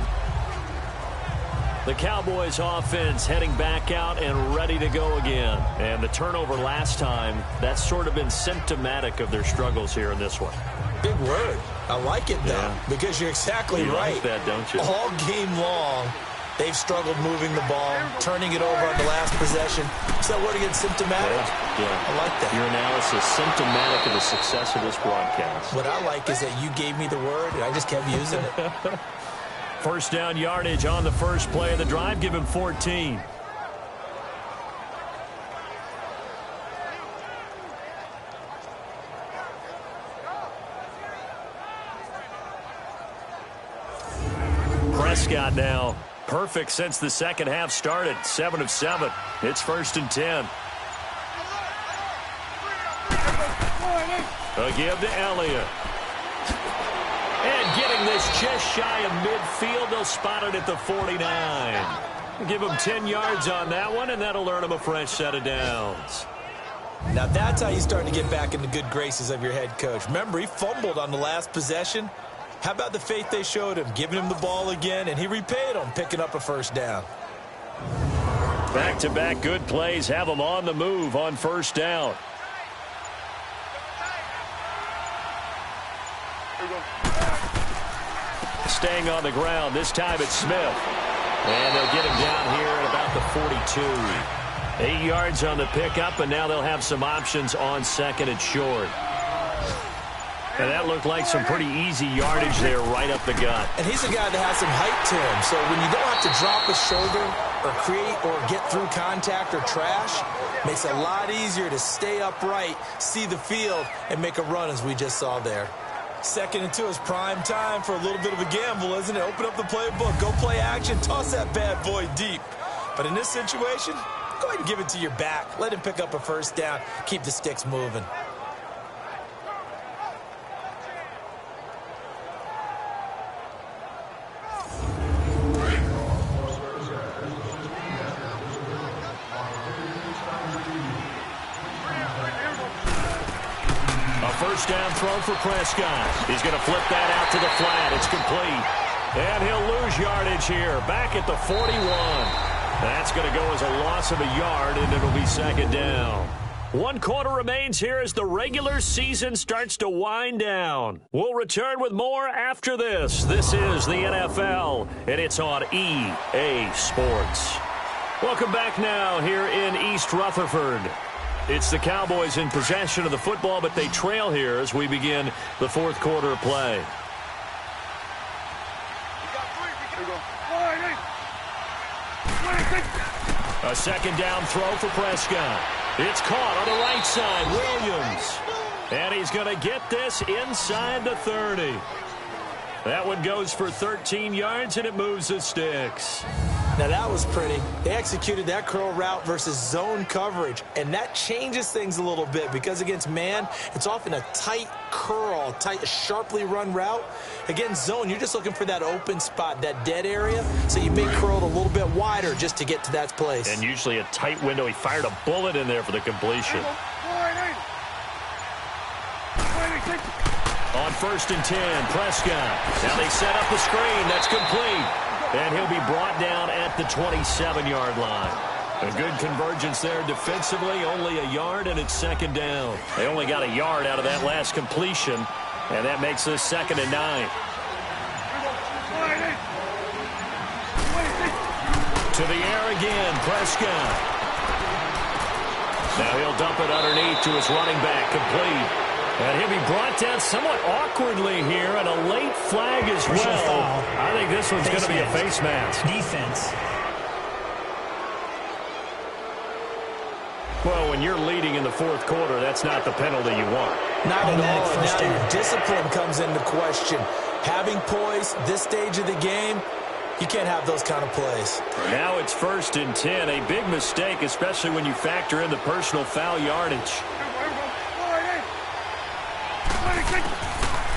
The Cowboys offense heading back out and ready to go again. And the turnover last time, that's sort of been symptomatic of their struggles here in this one. Big word. I like it, though, because you're exactly right. You like that, don't you? All game long, they've struggled moving the ball, turning it over on the last possession. Is that word again, symptomatic? Yeah. I like that. Your analysis, symptomatic of the success of this broadcast. What I like is that you gave me the word, and I just kept using it. First down yardage on the first play of the drive. Give him 14. Prescott now. Perfect since the second half started. 7 of 7. It's 1st and 10. A give to Elliott. And getting this just shy of midfield. They'll spot it at the 49. Give him 10 yards on that one, and that'll earn him a fresh set of downs. Now that's how you start to get back in the good graces of your head coach. Remember, he fumbled on the last possession. How about the faith they showed him, giving him the ball again, and he repaid them, picking up a first down. Back-to-back good plays have them on the move on first down. Staying on the ground. This time it's Smith. And they'll get him down here at about the 42. 8 yards on the pickup, and now they'll have some options on second and short. And that looked like some pretty easy yardage there right up the gut. And he's a guy that has some height to him. So when you don't have to drop a shoulder or create or get through contact or trash, makes it a lot easier to stay upright, see the field, and make a run as we just saw there. 2nd and 2 is prime time for a little bit of a gamble, isn't it? Open up the playbook, go play action, toss that bad boy deep. But in this situation, go ahead and give it to your back. Let him pick up a first down, keep the sticks moving. First down throw for Prescott. He's going to flip that out to the flat. It's complete. And he'll lose yardage here. Back at the 41. That's going to go as a loss of a yard, and it'll be 2nd down. 1 quarter remains here as the regular season starts to wind down. We'll return with more after this. This is the NFL, and it's on EA Sports. Welcome back now here in East Rutherford. It's the Cowboys in possession of the football, but they trail here as we begin the 4th quarter of play. A 2nd down throw for Prescott. It's caught on the right side. Williams. And he's going to get this inside the 30. That one goes for 13 yards, and it moves the sticks. Now that was pretty. They executed that curl route versus zone coverage, and that changes things a little bit because against man, it's often a tight curl, tight, sharply run route. Against zone, you're just looking for that open spot, that dead area, so you may curl it a little bit wider just to get to that place. And usually a tight window. He fired a bullet in there for the completion. On 1st and 10, Prescott. Now they set up the screen. That's complete. And he'll be brought down at the 27-yard line. A good convergence there defensively, only a yard, and it's 2nd down. They only got a yard out of that last completion, and that makes this 2nd and 9. To the air again, Prescott. Now he'll dump it underneath to his running back, complete. And he'll be brought down somewhat awkwardly here, and a late flag as well. I think this one's going to be a face mask. Defense. Well, when you're leading in the 4th quarter, that's not the penalty you want. Not at all. Now your discipline comes into question. Having poise this stage of the game, you can't have those kind of plays. Now it's 1st and 10. A big mistake, especially when you factor in the personal foul yardage.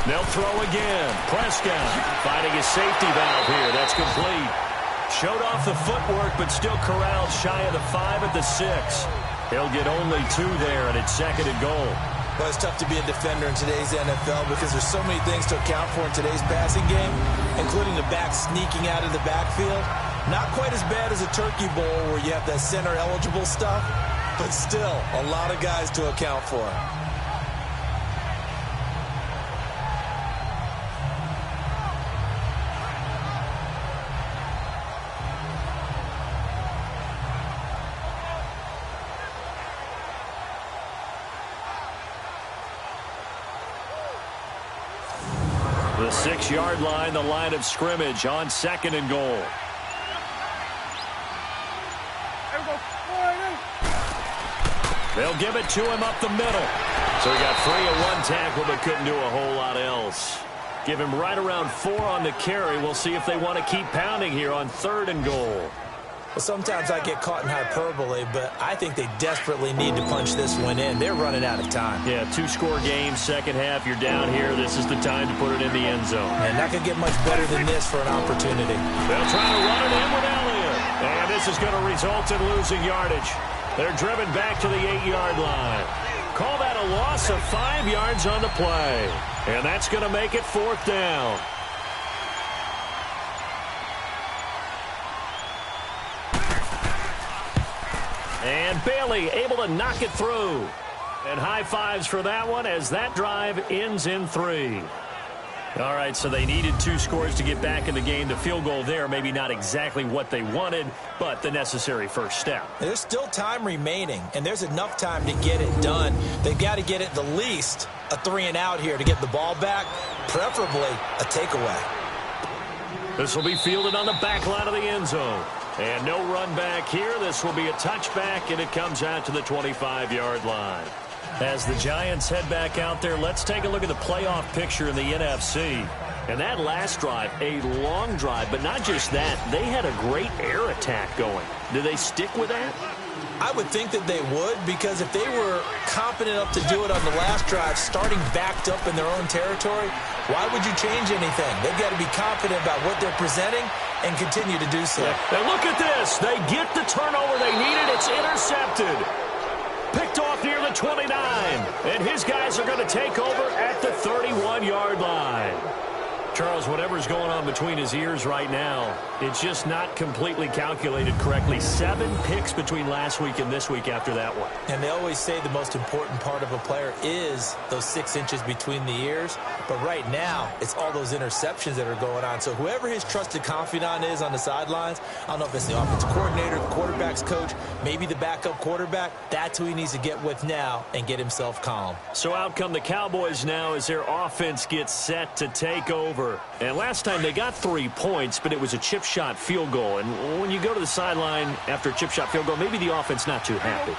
They'll throw again. Prescott finding his safety valve here. That's complete. Showed off the footwork, but still corralled shy of the 5 at the 6. He'll get only 2 there, and it's 2nd and goal. Well, it's tough to be a defender in today's NFL because there's so many things to account for in today's passing game, including the back sneaking out of the backfield. Not quite as bad as a turkey bowl where you have that center-eligible stuff, but still a lot of guys to account for. The 6-yard line, the line of scrimmage on 2nd and goal. They'll give it to him up the middle. So he got free of one tackle but couldn't do a whole lot else. Give him right around 4 on the carry. We'll see if they want to keep pounding here on 3rd and goal. Well, sometimes I get caught in hyperbole, but I think they desperately need to punch this one in. They're running out of time. Yeah, 2-score game, 2nd half. You're down here. This is the time to put it in the end zone. And not going to get much better than this for an opportunity. They'll try to run it in with Elliott. And this is going to result in losing yardage. They're driven back to the 8-yard line. Call that a loss of 5 yards on the play. And that's going to make it 4th down. And Bailey able to knock it through. And high fives for that one as that drive ends in 3. All right, so they needed 2 scores to get back in the game. The field goal there, maybe not exactly what they wanted, but the necessary first step. There's still time remaining, and there's enough time to get it done. They've got to get it the least a 3-and-out here to get the ball back, preferably a takeaway. This will be fielded on the back line of the end zone. And no run back here. This will be a touchback, and it comes out to the 25-yard line. As the Giants head back out there, let's take a look at the playoff picture in the NFC. And that last drive, a long drive, but not just that. They had a great air attack going. Do they stick with that? I would think that they would, because if they were confident enough to do it on the last drive, starting backed up in their own territory, why would you change anything? They've got to be confident about what they're presenting and continue to do so. Now look at this. They get the turnover they needed. It's intercepted. Picked off near the 29. And his guys are going to take over at the 31-yard line. Charles, whatever's going on between his ears right now, it's just not completely calculated correctly. 7 picks between last week and this week after that one. And they always say the most important part of a player is those 6 inches between the ears. But right now, it's all those interceptions that are going on. So whoever his trusted confidant is on the sidelines, I don't know if it's the offensive coordinator, the quarterback's coach, maybe the backup quarterback, that's who he needs to get with now and get himself calm. So out come the Cowboys now as their offense gets set to take over. And last time they got 3 points, but it was a chip shot field goal. And when you go to the sideline after a chip shot field goal, maybe the offense not too happy.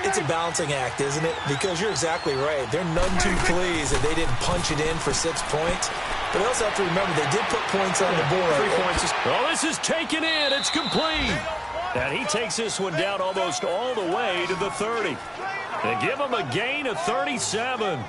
It's a balancing act, isn't it? Because you're exactly right. They're none too pleased that they didn't punch it in for 6 points. But you also have to remember they did put points on the board. 3 points. Oh, this is taken in. It's complete. And he takes this one down almost all the way to the 30. They give him a gain of 37.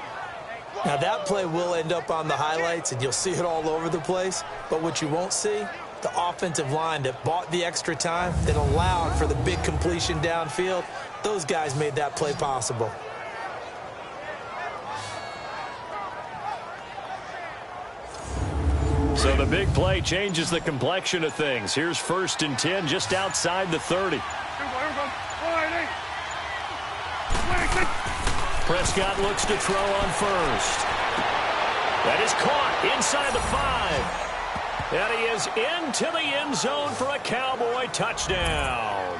Now, that play will end up on the highlights, and you'll see it all over the place. But what you won't see, the offensive line that bought the extra time, that allowed for the big completion downfield, those guys made that play possible. So the big play changes the complexion of things. Here's 1st and 10 just outside the 30. Prescott looks to throw on first. That is caught inside the 5. And he is into the end zone for a Cowboy touchdown.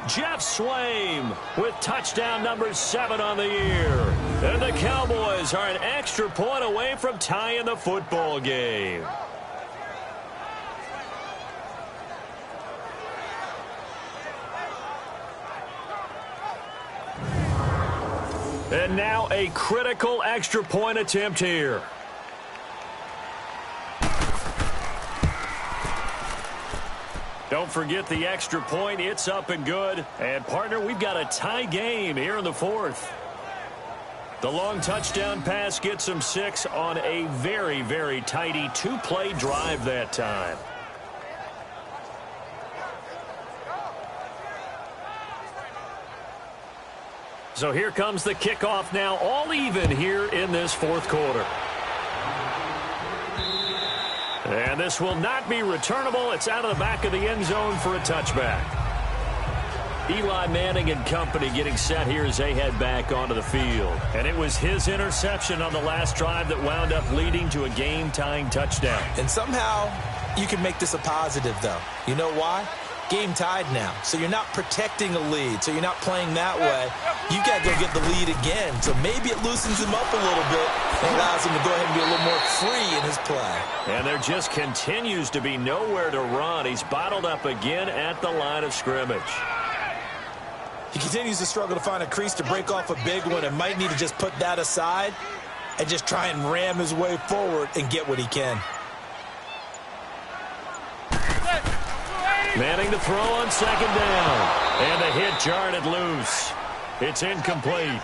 Jeff Swaim with touchdown number 7 on the year. And the Cowboys are an extra point away from tying the football game. And now a critical extra point attempt here. Don't forget the extra point. It's up and good. And, partner, we've got a tie game here in the 4th. The long touchdown pass gets him 6 on a very, very tidy 2-play drive that time. So here comes the kickoff now, all even here in this 4th quarter. And this will not be returnable. It's out of the back of the end zone for a touchback. Eli Manning and company getting set here as they head back onto the field. And it was his interception on the last drive that wound up leading to a game-tying touchdown. And somehow you can make this a positive, though. You know why? Game tied now. So you're not protecting a lead. So you're not playing that way. You've got to go get the lead again. So maybe it loosens him up a little bit and allows him to go ahead and be a little more free in his play. And there just continues to be nowhere to run. He's bottled up again at the line of scrimmage. He continues to struggle to find a crease to break off a big one and might need to just put that aside and just try and ram his way forward and get what he can. Manning to throw on 2nd down. And the hit jarred it loose. It's incomplete.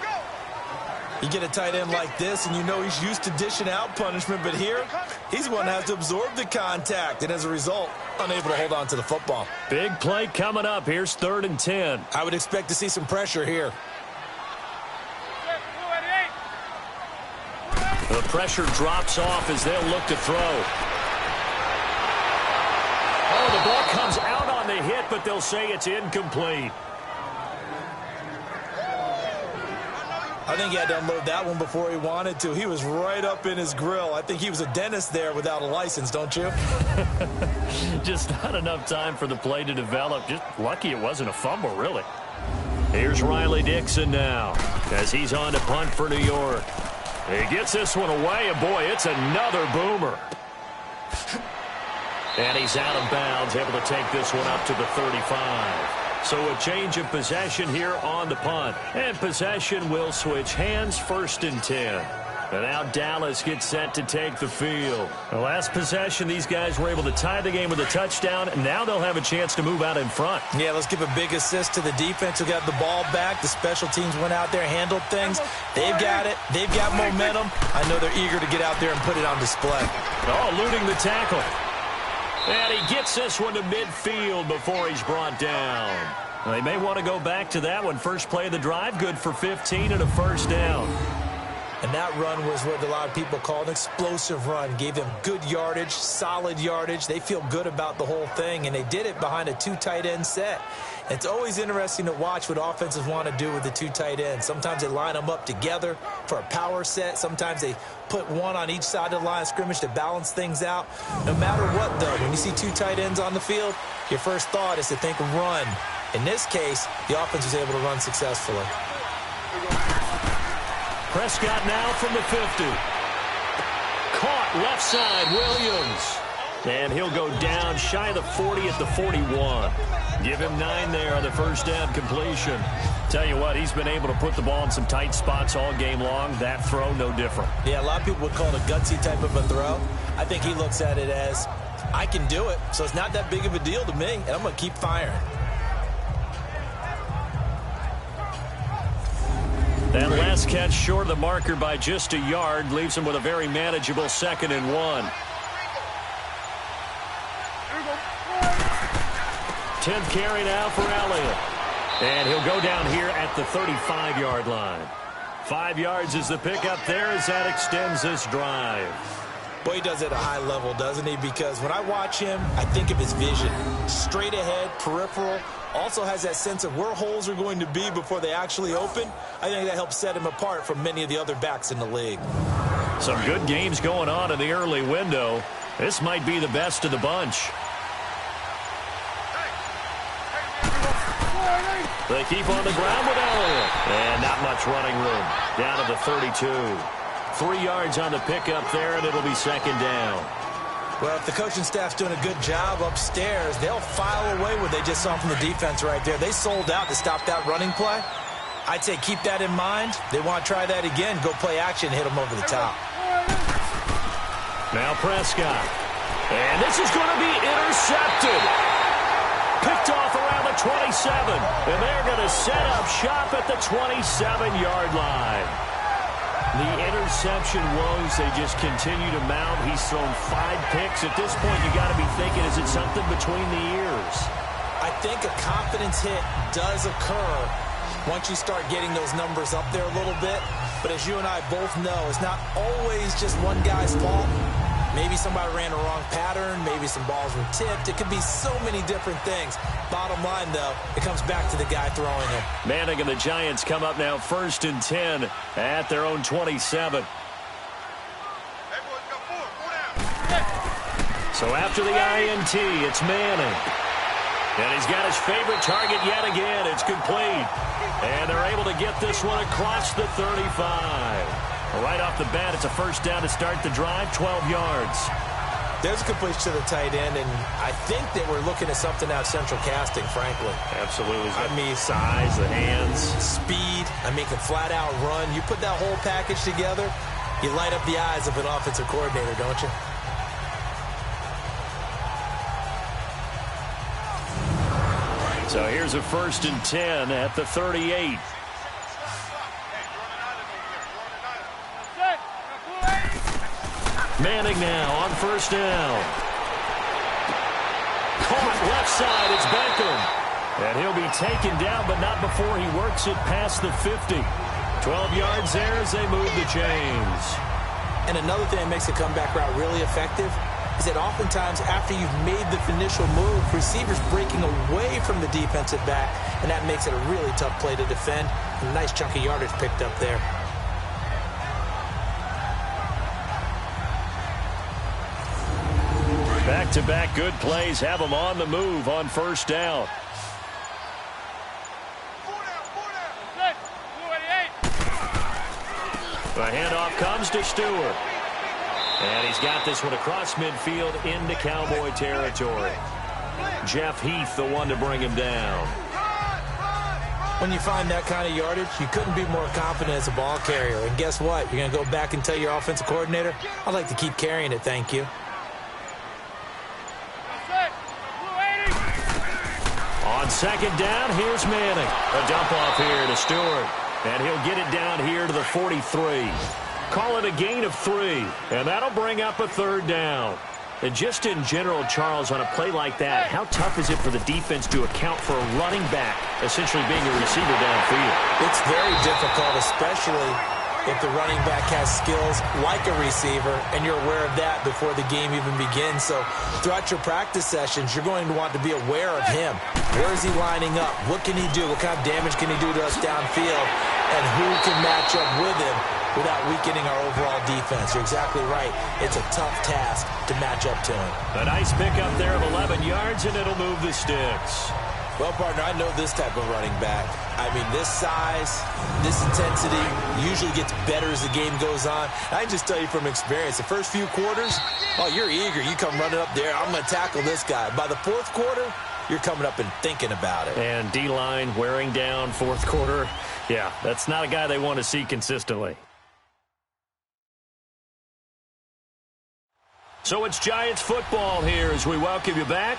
You get a tight end like this, and you know he's used to dishing out punishment, but here, he's one that has to absorb the contact, and as a result, unable to hold on to the football. Big play coming up. Here's 3rd and 10. I would expect to see some pressure here. The pressure drops off as they'll look to throw. Oh, the ball comes out on the hit, but they'll say it's incomplete. I think he had to unload that one before he wanted to. He was right up in his grill. I think he was a dentist there without a license, don't you? Just not enough time for the play to develop. Just lucky it wasn't a fumble, really. Here's Riley Dixon now as he's on to punt for New York. He gets this one away, and boy, it's another boomer. And he's out of bounds, able to take this one up to the 35. So a change of possession here on the punt. And possession will switch hands, 1st and 10. And now Dallas gets set to take the field. The last possession, these guys were able to tie the game with a touchdown, and now they'll have a chance to move out in front. Yeah, let's give a big assist to the defense who got the ball back. The special teams went out there, handled things. They've got it. They've got momentum. I know they're eager to get out there and put it on display. Oh, eluding the tackle. And he gets this one to midfield before he's brought down. Well, they may want to go back to that one. First play of the drive, good for 15 and a 1st down. And that run was what a lot of people call an explosive run. Gave them good yardage, solid yardage. They feel good about the whole thing, and they did it behind a 2 tight end set. It's always interesting to watch what offenses want to do with the 2 tight ends. Sometimes they line them up together for a power set. Sometimes they put one on each side of the line of scrimmage to balance things out. No matter what, though, when you see 2 tight ends on the field, your first thought is to think run. In this case, the offense was able to run successfully. Prescott now from the 50. Caught left side, Williams. And he'll go down shy of the 40 at the 41. Give him 9 there on the first down completion. Tell you what, he's been able to put the ball in some tight spots all game long. That throw, no different. Yeah, a lot of people would call it a gutsy type of a throw. I think he looks at it as, I can do it, so it's not that big of a deal to me, and I'm going to keep firing. That last catch short of the marker by just a yard leaves him with a very manageable 2nd and 1. 10th carry now for Elliott. And he'll go down here at the 35-yard line. 5 yards is the pickup there as that extends this drive. Boy, he does it at a high level, doesn't he? Because when I watch him, I think of his vision. Straight ahead, peripheral, also has that sense of where holes are going to be before they actually open. I think that helps set him apart from many of the other backs in the league. Some good games going on in the early window. This might be the best of the bunch. They keep on the ground with Elliott. And not much running room. Down to the 32. 3 yards on the pickup there, and it'll be 2nd down. Well, if the coaching staff's doing a good job upstairs, they'll file away what they just saw from the defense right there. They sold out to stop that running play. I'd say keep that in mind. They want to try that again. Go play action, hit them over the top. Now Prescott. And this is going to be intercepted. Picked off around the 27. And they're going to set up shop at the 27-yard line. The interception woes, they just continue to mount. He's thrown 5 picks. At this point, you got to be thinking, is it something between the ears? I think a confidence hit does occur once you start getting those numbers up there a little bit. But as you and I both know, it's not always just one guy's fault. Maybe somebody ran a wrong pattern. Maybe some balls were tipped. It could be so many different things. Bottom line, though, it comes back to the guy throwing it. Manning and the Giants come up now 1st and 10 at their own 27. So after the INT, it's Manning. And he's got his favorite target yet again. It's complete. And they're able to get this one across the 35. Right off the bat, it's a first down to start the drive, 12 yards. There's a completion to the tight end, and I think that we're looking at something out of central casting, frankly. Absolutely. I mean, size, the hands. Speed. I mean, can flat out run. You put that whole package together, you light up the eyes of an offensive coordinator, don't you? So here's a 1st and 10 at the 38. Manning now on 1st down. Caught left side, it's Beckham. And he'll be taken down, but not before he works it past the 50. 12 yards there as they move the chains. And another thing that makes the comeback route really effective is that oftentimes after you've made the initial move, receivers breaking away from the defensive back, and that makes it a really tough play to defend. A nice chunk of yardage picked up there. Back-to-back good plays have them on the move on 1st down. The handoff comes to Stewart. And he's got this one across midfield into Cowboy territory. Jeff Heath, the one to bring him down. When you find that kind of yardage, you couldn't be more confident as a ball carrier. And guess what? You're going to go back and tell your offensive coordinator, I'd like to keep carrying it, thank you. On 2nd down, here's Manning. A dump off here to Stewart. And he'll get it down here to the 43. Call it a gain of 3. And that'll bring up a 3rd down. And just in general, Charles, on a play like that, how tough is it for the defense to account for a running back essentially being a receiver downfield? It's very difficult, especially if the running back has skills like a receiver, and you're aware of that before the game even begins. So throughout your practice sessions, you're going to want to be aware of him. Where is he lining up? What can he do? What kind of damage can he do to us downfield? And who can match up with him without weakening our overall defense? You're exactly right. It's a tough task to match up to him. A nice pickup there of 11 yards, and it'll move the sticks. Well, partner, I know this type of running back. I mean, this size, this intensity usually gets better as the game goes on. I can just tell you from experience, the first few quarters, oh, you're eager. You come running up there, I'm going to tackle this guy. By the fourth quarter, you're coming up and thinking about it. And D-line wearing down fourth quarter. Yeah, that's not a guy they want to see consistently. So it's Giants football here as we welcome you back.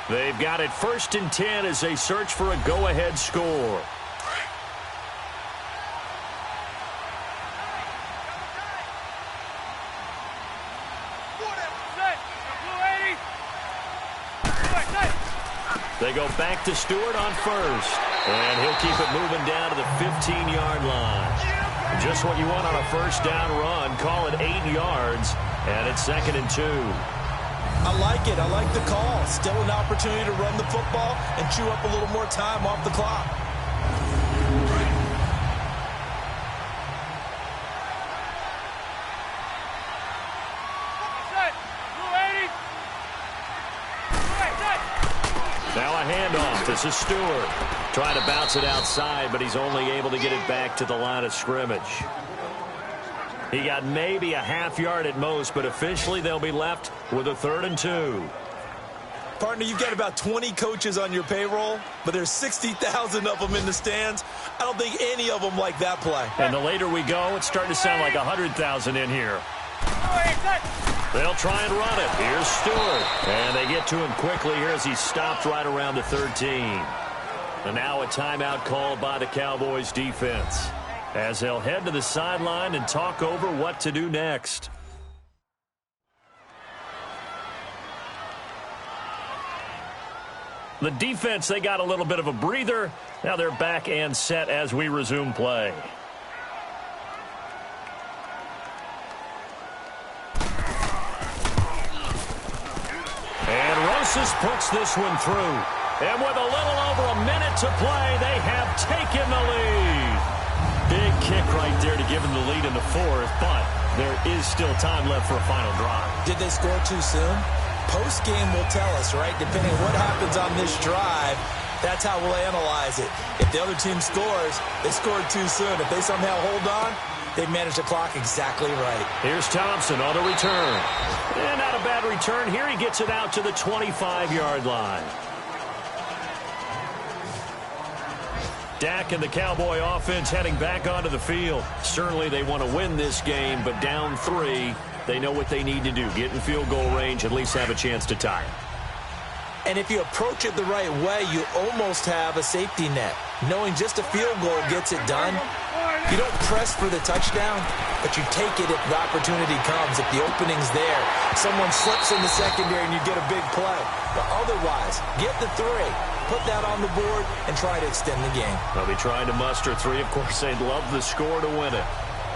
They've got it 1st and 10 as they search for a go-ahead score. They go back to Stewart on first. And he'll keep it moving down to the 15-yard line. Just what you want on a first down run. Call it 8 yards. And it's 2nd and 2. I like it. I like the call. Still an opportunity to run the football and chew up a little more time off the clock. Now a handoff. This is Stewart. Trying to bounce it outside, but he's only able to get it back to the line of scrimmage. He got maybe a half yard at most, but officially they'll be left with a 3rd and 2. Partner, you've got about 20 coaches on your payroll, but there's 60,000 of them in the stands. I don't think any of them like that play. And the later we go, it's starting to sound like 100,000 in here. They'll try and run it. Here's Stewart. And they get to him quickly here as he stopped right around the 13. And now a timeout called by the Cowboys defense, as they'll head to the sideline and talk over what to do next. The defense, they got a little bit of a breather. Now they're back and set as we resume play. And Rosas puts this one through. And with a little over a minute to play, they have taken the lead. Big kick right there to give them the lead in the 4th, but there is still time left for a final drive. Did they score too soon? Post-game will tell us, right? Depending on what happens on this drive, that's how we'll analyze it. If the other team scores, they scored too soon. If they somehow hold on, they've managed the clock exactly right. Here's Thompson on the return. And not a bad return here. He gets it out to the 25-yard line. Dak and the Cowboy offense heading back onto the field. Certainly they want to win this game, but down 3, they know what they need to do. Get in field goal range, at least have a chance to tie it. And if you approach it the right way, you almost have a safety net. Knowing just a field goal gets it done. You don't press for the touchdown, but you take it if the opportunity comes, if the opening's there. Someone slips in the secondary and you get a big play. But otherwise, get the 3. Put that on the board and try to extend the game. They'll be trying to muster 3. Of course, they'd love the score to win it.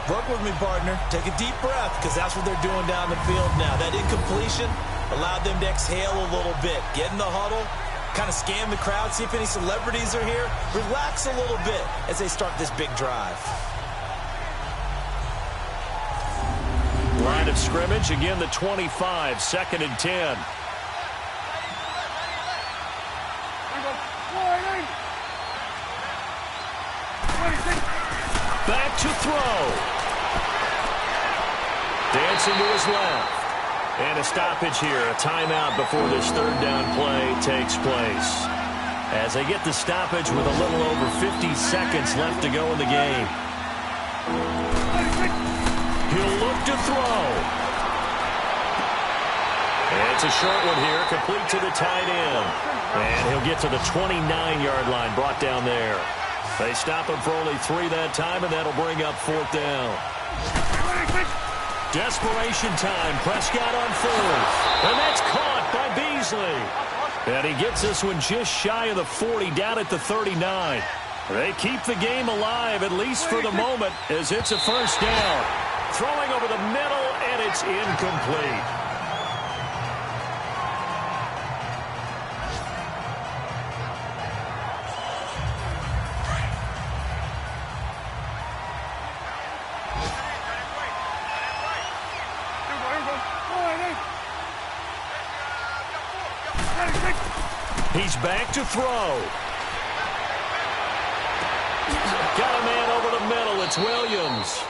Work with me, partner. Take a deep breath, because that's what they're doing down the field now. That incompletion allowed them to exhale a little bit. Get in the huddle, kind of scan the crowd, see if any celebrities are here. Relax a little bit as they start this big drive. Line of scrimmage, again the 25, 2nd and 10. Back to throw. Dancing to his left. And a stoppage here, a timeout before this 3rd down play takes place. As they get the stoppage with a little over 50 seconds left to go in the game. He'll look to throw. And it's a short one here, complete to the tight end. And he'll get to the 29-yard line, brought down there. They stop him for only 3 that time, and that'll bring up 4th down. Desperation time. Prescott on 4th. And that's caught by Beasley. And he gets this one just shy of the 40, down at the 39. They keep the game alive, at least for the moment, as it's a 1st down. Throwing over the middle, and it's incomplete. He's back to throw. It's Williams.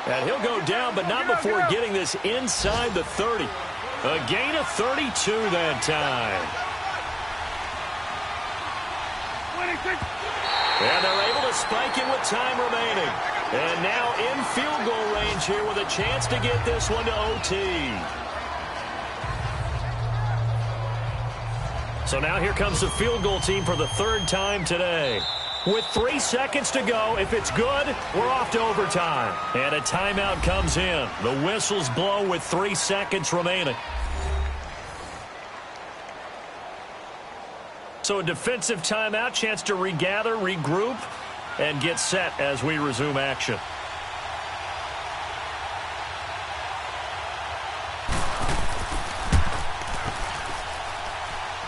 And he'll go down, but not before getting this inside the 30. A gain of 32 that time. And they're able to spike it with time remaining. And now in field goal range here with a chance to get this one to OT. So now here comes the field goal team for the third time today. With 3 seconds to go, if it's good, we're off to overtime. And a timeout comes in. The whistles blow with 3 seconds remaining. So a defensive timeout, chance to regather, regroup, and get set as we resume action.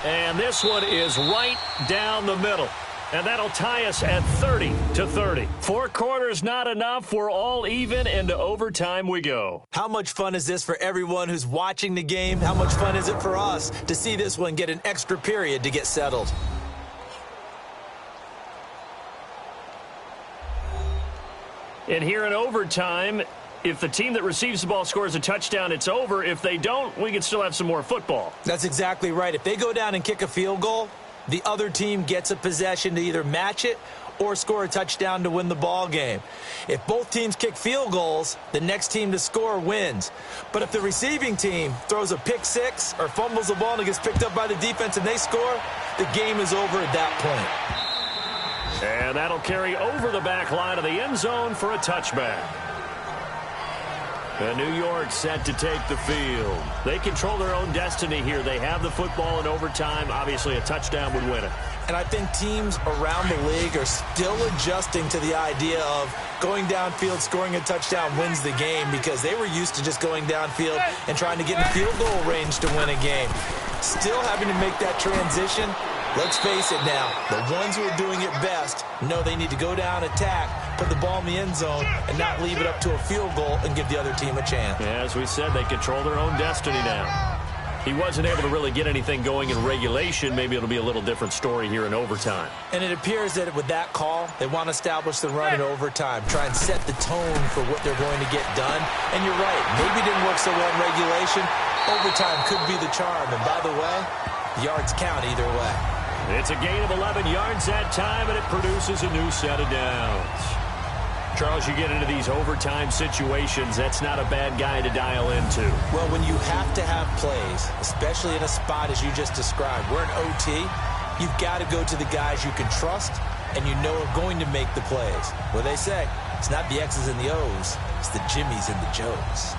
And this one is right down the middle. And that'll tie us at 30-30. 4 quarters not enough. We're all even. Into overtime we go. How much fun is this for everyone who's watching the game? How much fun is it for us to see this one get an extra period to get settled? And here in overtime, if the team that receives the ball scores a touchdown, it's over. If they don't, we can still have some more football. That's exactly right. If they go down and kick a field goal, the other team gets a possession to either match it or score a touchdown to win the ball game. If both teams kick field goals, the next team to score wins. But if the receiving team throws a pick six or fumbles the ball and it gets picked up by the defense and they score, the game is over at that point. And that'll carry over the back line of the end zone for a touchback. And New York set to take the field. They control their own destiny here. They have the football in overtime. Obviously, a touchdown would win it. And I think teams around the league are still adjusting to the idea of going downfield, scoring a touchdown wins the game, because they were used to just going downfield and trying to get in field goal range to win a game. Still having to make that transition. Let's face it now, the ones who are doing it best know they need to go down, attack, put the ball in the end zone, and not leave it up to a field goal and give the other team a chance. Yeah, as we said, they control their own destiny now. He wasn't able to really get anything going in regulation. Maybe it'll be a little different story here in overtime. And it appears that with that call, they want to establish the run in overtime, try and set the tone for what they're going to get done. And you're right, maybe it didn't work so well in regulation. Overtime could be the charm. And by the way, yards count either way. It's a gain of 11 yards that time, and it produces a new set of downs. Charles, you get into these overtime situations, that's not a bad guy to dial into. Well, when you have to have plays, especially in a spot as you just described, we're in OT, you've got to go to the guys you can trust and you know are going to make the plays. What they say, it's not the X's and the O's, it's the Jimmys and the Joes.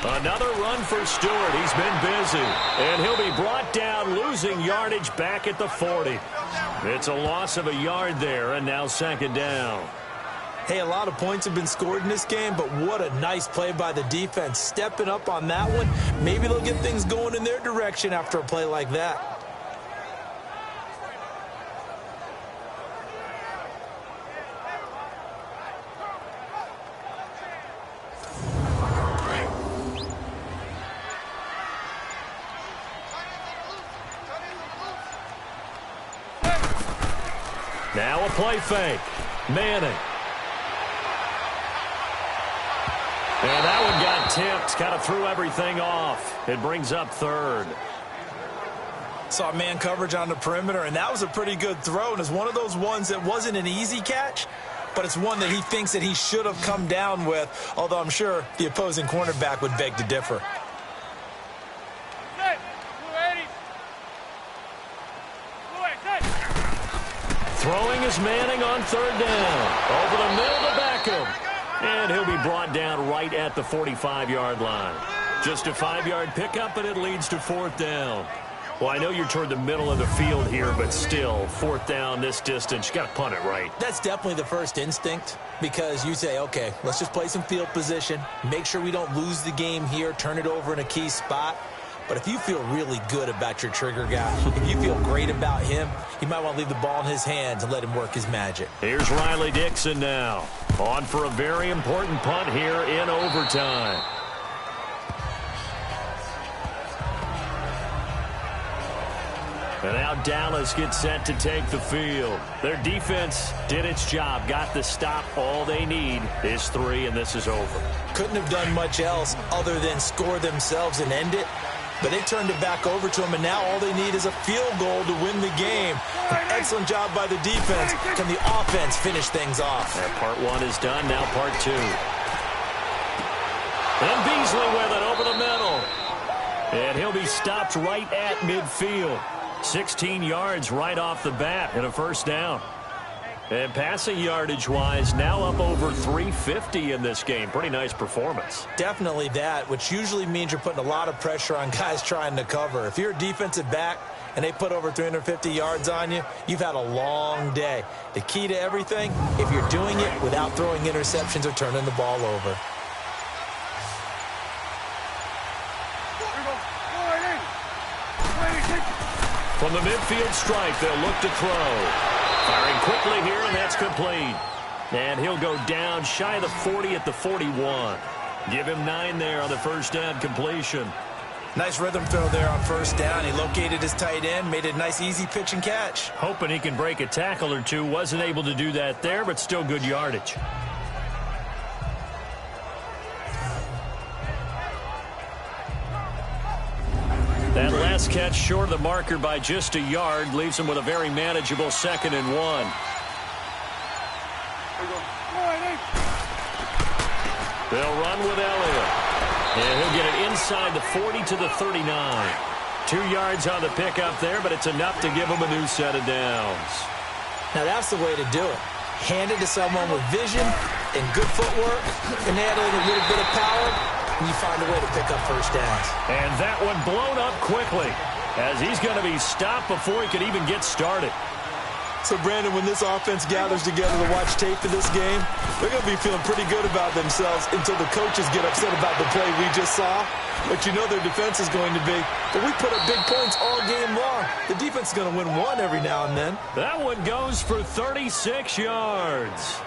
Another run for Stewart. He's been busy. And he'll be brought down, losing yardage back at the 40. It's a loss of a yard there, and now second down. Hey, a lot of points have been scored in this game, but what a nice play by the defense. Stepping up on that one. Maybe they'll get things going in their direction after a play like that. Now a play fake. Manning. And that one got tipped. Kind of threw everything off. It brings up third. Saw man coverage on the perimeter, and that was a pretty good throw. And it's one of those ones that wasn't an easy catch, but it's one that he thinks that he should have come down with, although I'm sure the opposing cornerback would beg to differ. Throwing is Manning on third down. Over the middle to Beckham. And he'll be brought down right at the 45-yard line. Just a 5-yard pickup, and it leads to fourth down. Well, I know you're toward the middle of the field here, but still, fourth down this distance, you got to punt it right. That's definitely the first instinct, because you say, okay, let's just play some field position, make sure we don't lose the game here, turn it over in a key spot. But if you feel really good about your trigger guy, if you feel great about him, you might want to leave the ball in his hands and let him work his magic. Here's Riley Dixon now. On for a very important punt here in overtime. And now Dallas gets set to take the field. Their defense did its job, got the stop. All they need is 3, and this is over. Couldn't have done much else other than score themselves and end it. But they turned it back over to him, and now all they need is a field goal to win the game. An excellent job by the defense. Can the offense finish things off? And part 1 is done, now part 2. And Beasley with it over the middle. And he'll be stopped right at midfield. 16 yards right off the bat and a first down. And passing yardage-wise, now up over 350 in this game. Pretty nice performance. Definitely that, which usually means you're putting a lot of pressure on guys trying to cover. If you're a defensive back and they put over 350 yards on you, you've had a long day. The key to everything, if you're doing it without throwing interceptions or turning the ball over. From the midfield strike, they'll look to throw. Firing quickly here, and that's complete. And he'll go down shy of the 40 at the 41. Give him 9 there on the first down completion. Nice rhythm throw there on first down. He located his tight end, made a nice easy pitch and catch. Hoping he can break a tackle or two. Wasn't able to do that there, but still good yardage. That last catch short of the marker by just a yard leaves him with a very manageable 2nd and 1. They'll run with Elliott. And he'll get it inside the 40 to the 39. 2 yards on the pickup there, but it's enough to give him a new set of downs. Now that's the way to do it. Hand it to someone with vision and good footwork, and add a little bit of power, and you find a way to pick up first downs. And that one blown up quickly as he's going to be stopped before he could even get started. So, Brandon, when this offense gathers together to watch tape of this game, they're going to be feeling pretty good about themselves until the coaches get upset about the play we just saw. But you know their defense is going to be, but we put up big points all game long. The defense is going to win one every now and then. That one goes for 36 yards.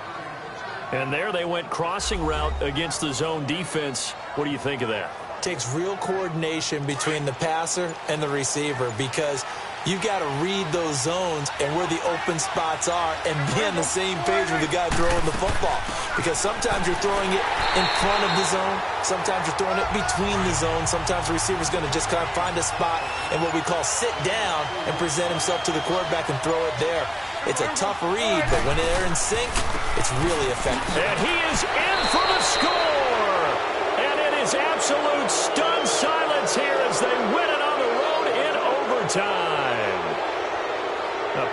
And there they went crossing route against the zone defense. What do you think of that? Takes real coordination between the passer and the receiver because you've got to read those zones and where the open spots are and be on the same page with the guy throwing the football. Because sometimes you're throwing it in front of the zone. Sometimes you're throwing it between the zones. Sometimes the receiver's going to just kind of find a spot and what we call sit down and present himself to the quarterback and throw it there. It's a tough read, but when they're in sync, it's really effective. And he is in for the score. And it is absolute stunned silence here as they win it on the road in overtime.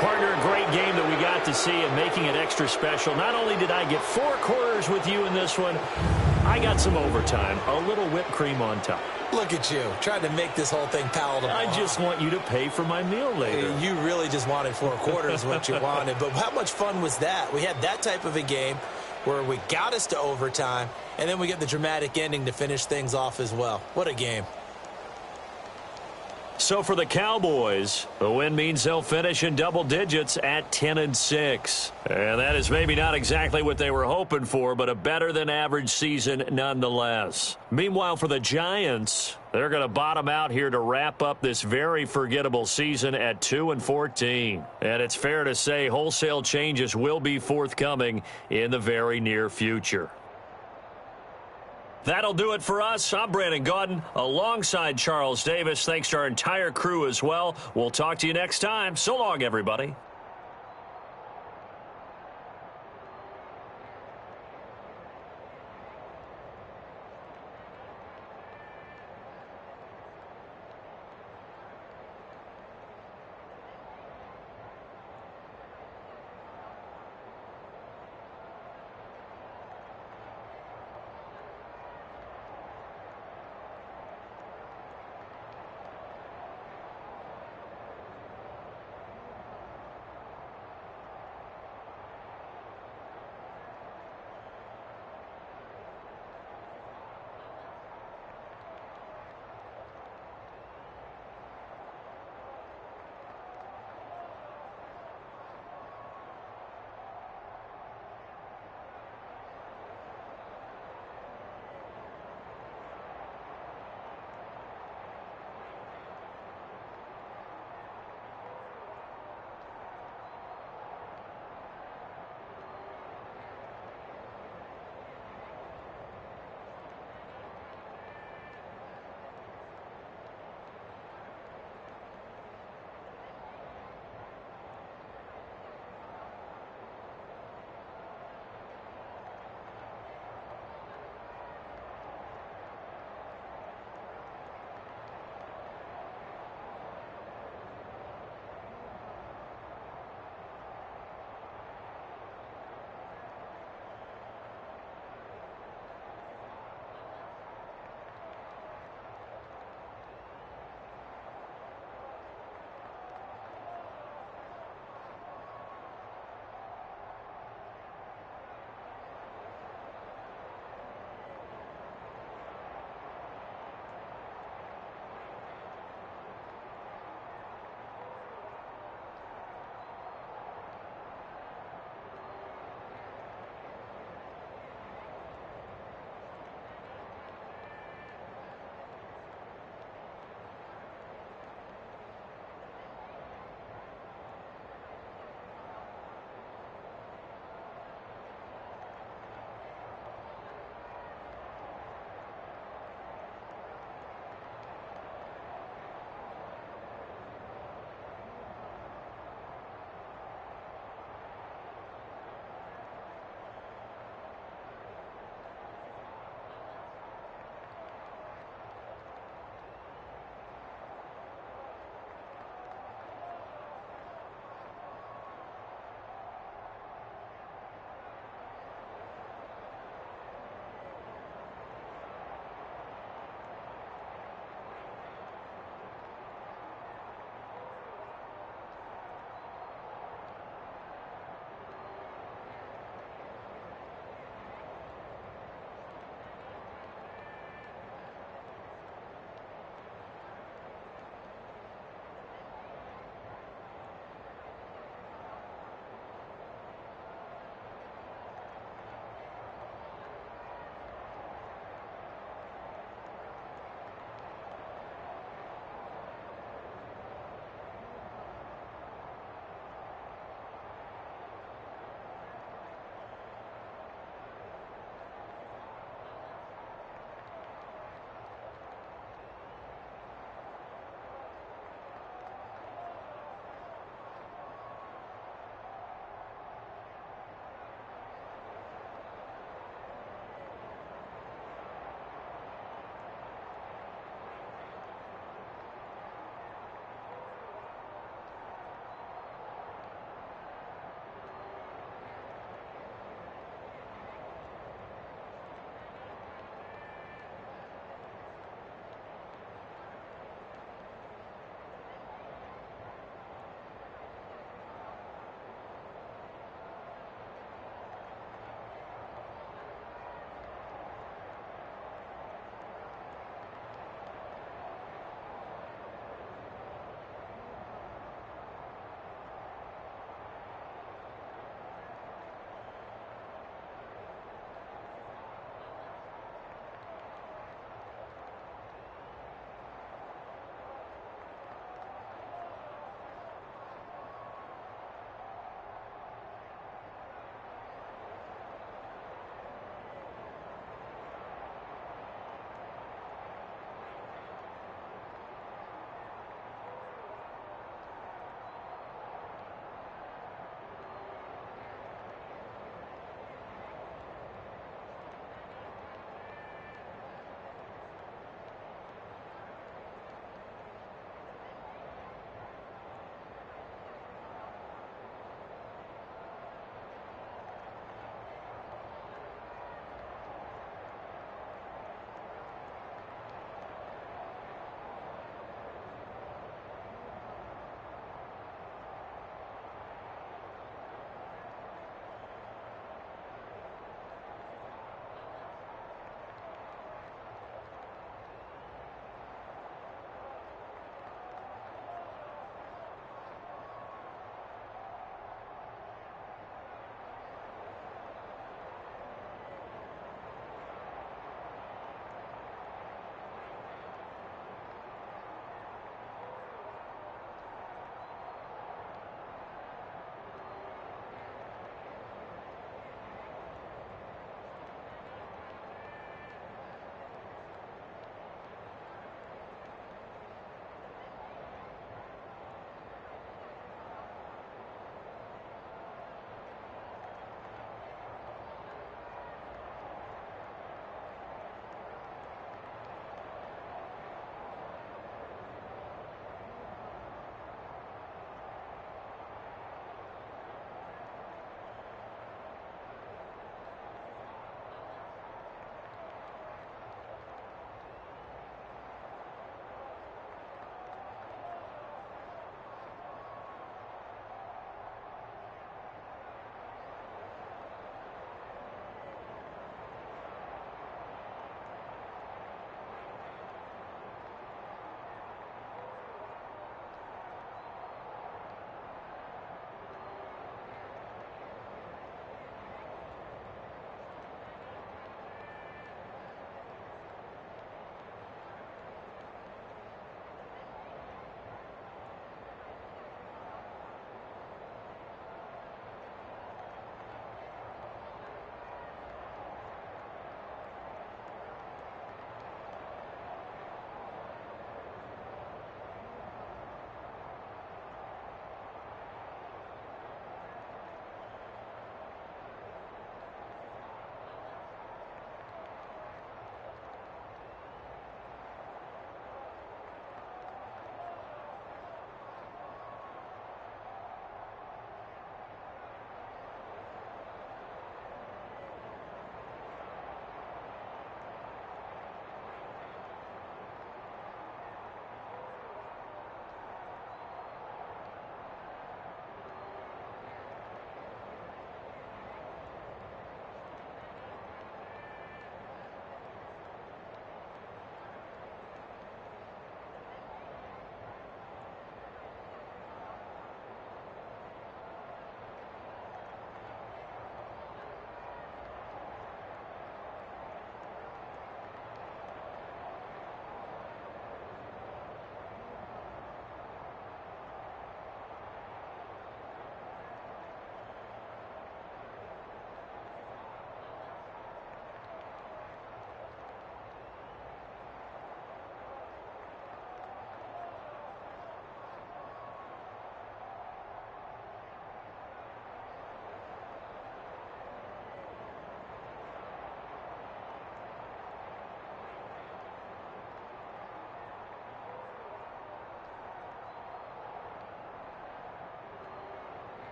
Partner, a great game that we got to see and making it extra special. Not only did I get 4 quarters with you in this one, I got some overtime, a little whipped cream on top. Look at you, trying to make this whole thing palatable. I just want you to pay for my meal later. You really just wanted 4 quarters what you wanted. But how much fun was that? We had that type of a game where we got us to overtime, and then we get the dramatic ending to finish things off as well. What a game. So for the Cowboys, the win means they'll finish in double digits at 10-6. And that is maybe not exactly what they were hoping for, but a better than average season nonetheless. Meanwhile, for the Giants, they're going to bottom out here to wrap up this very forgettable season at 2-14. And it's fair to say wholesale changes will be forthcoming in the very near future. That'll do it for us. I'm Brandon Gaudin alongside Charles Davis. Thanks to our entire crew as well. We'll talk to you next time. So long, everybody.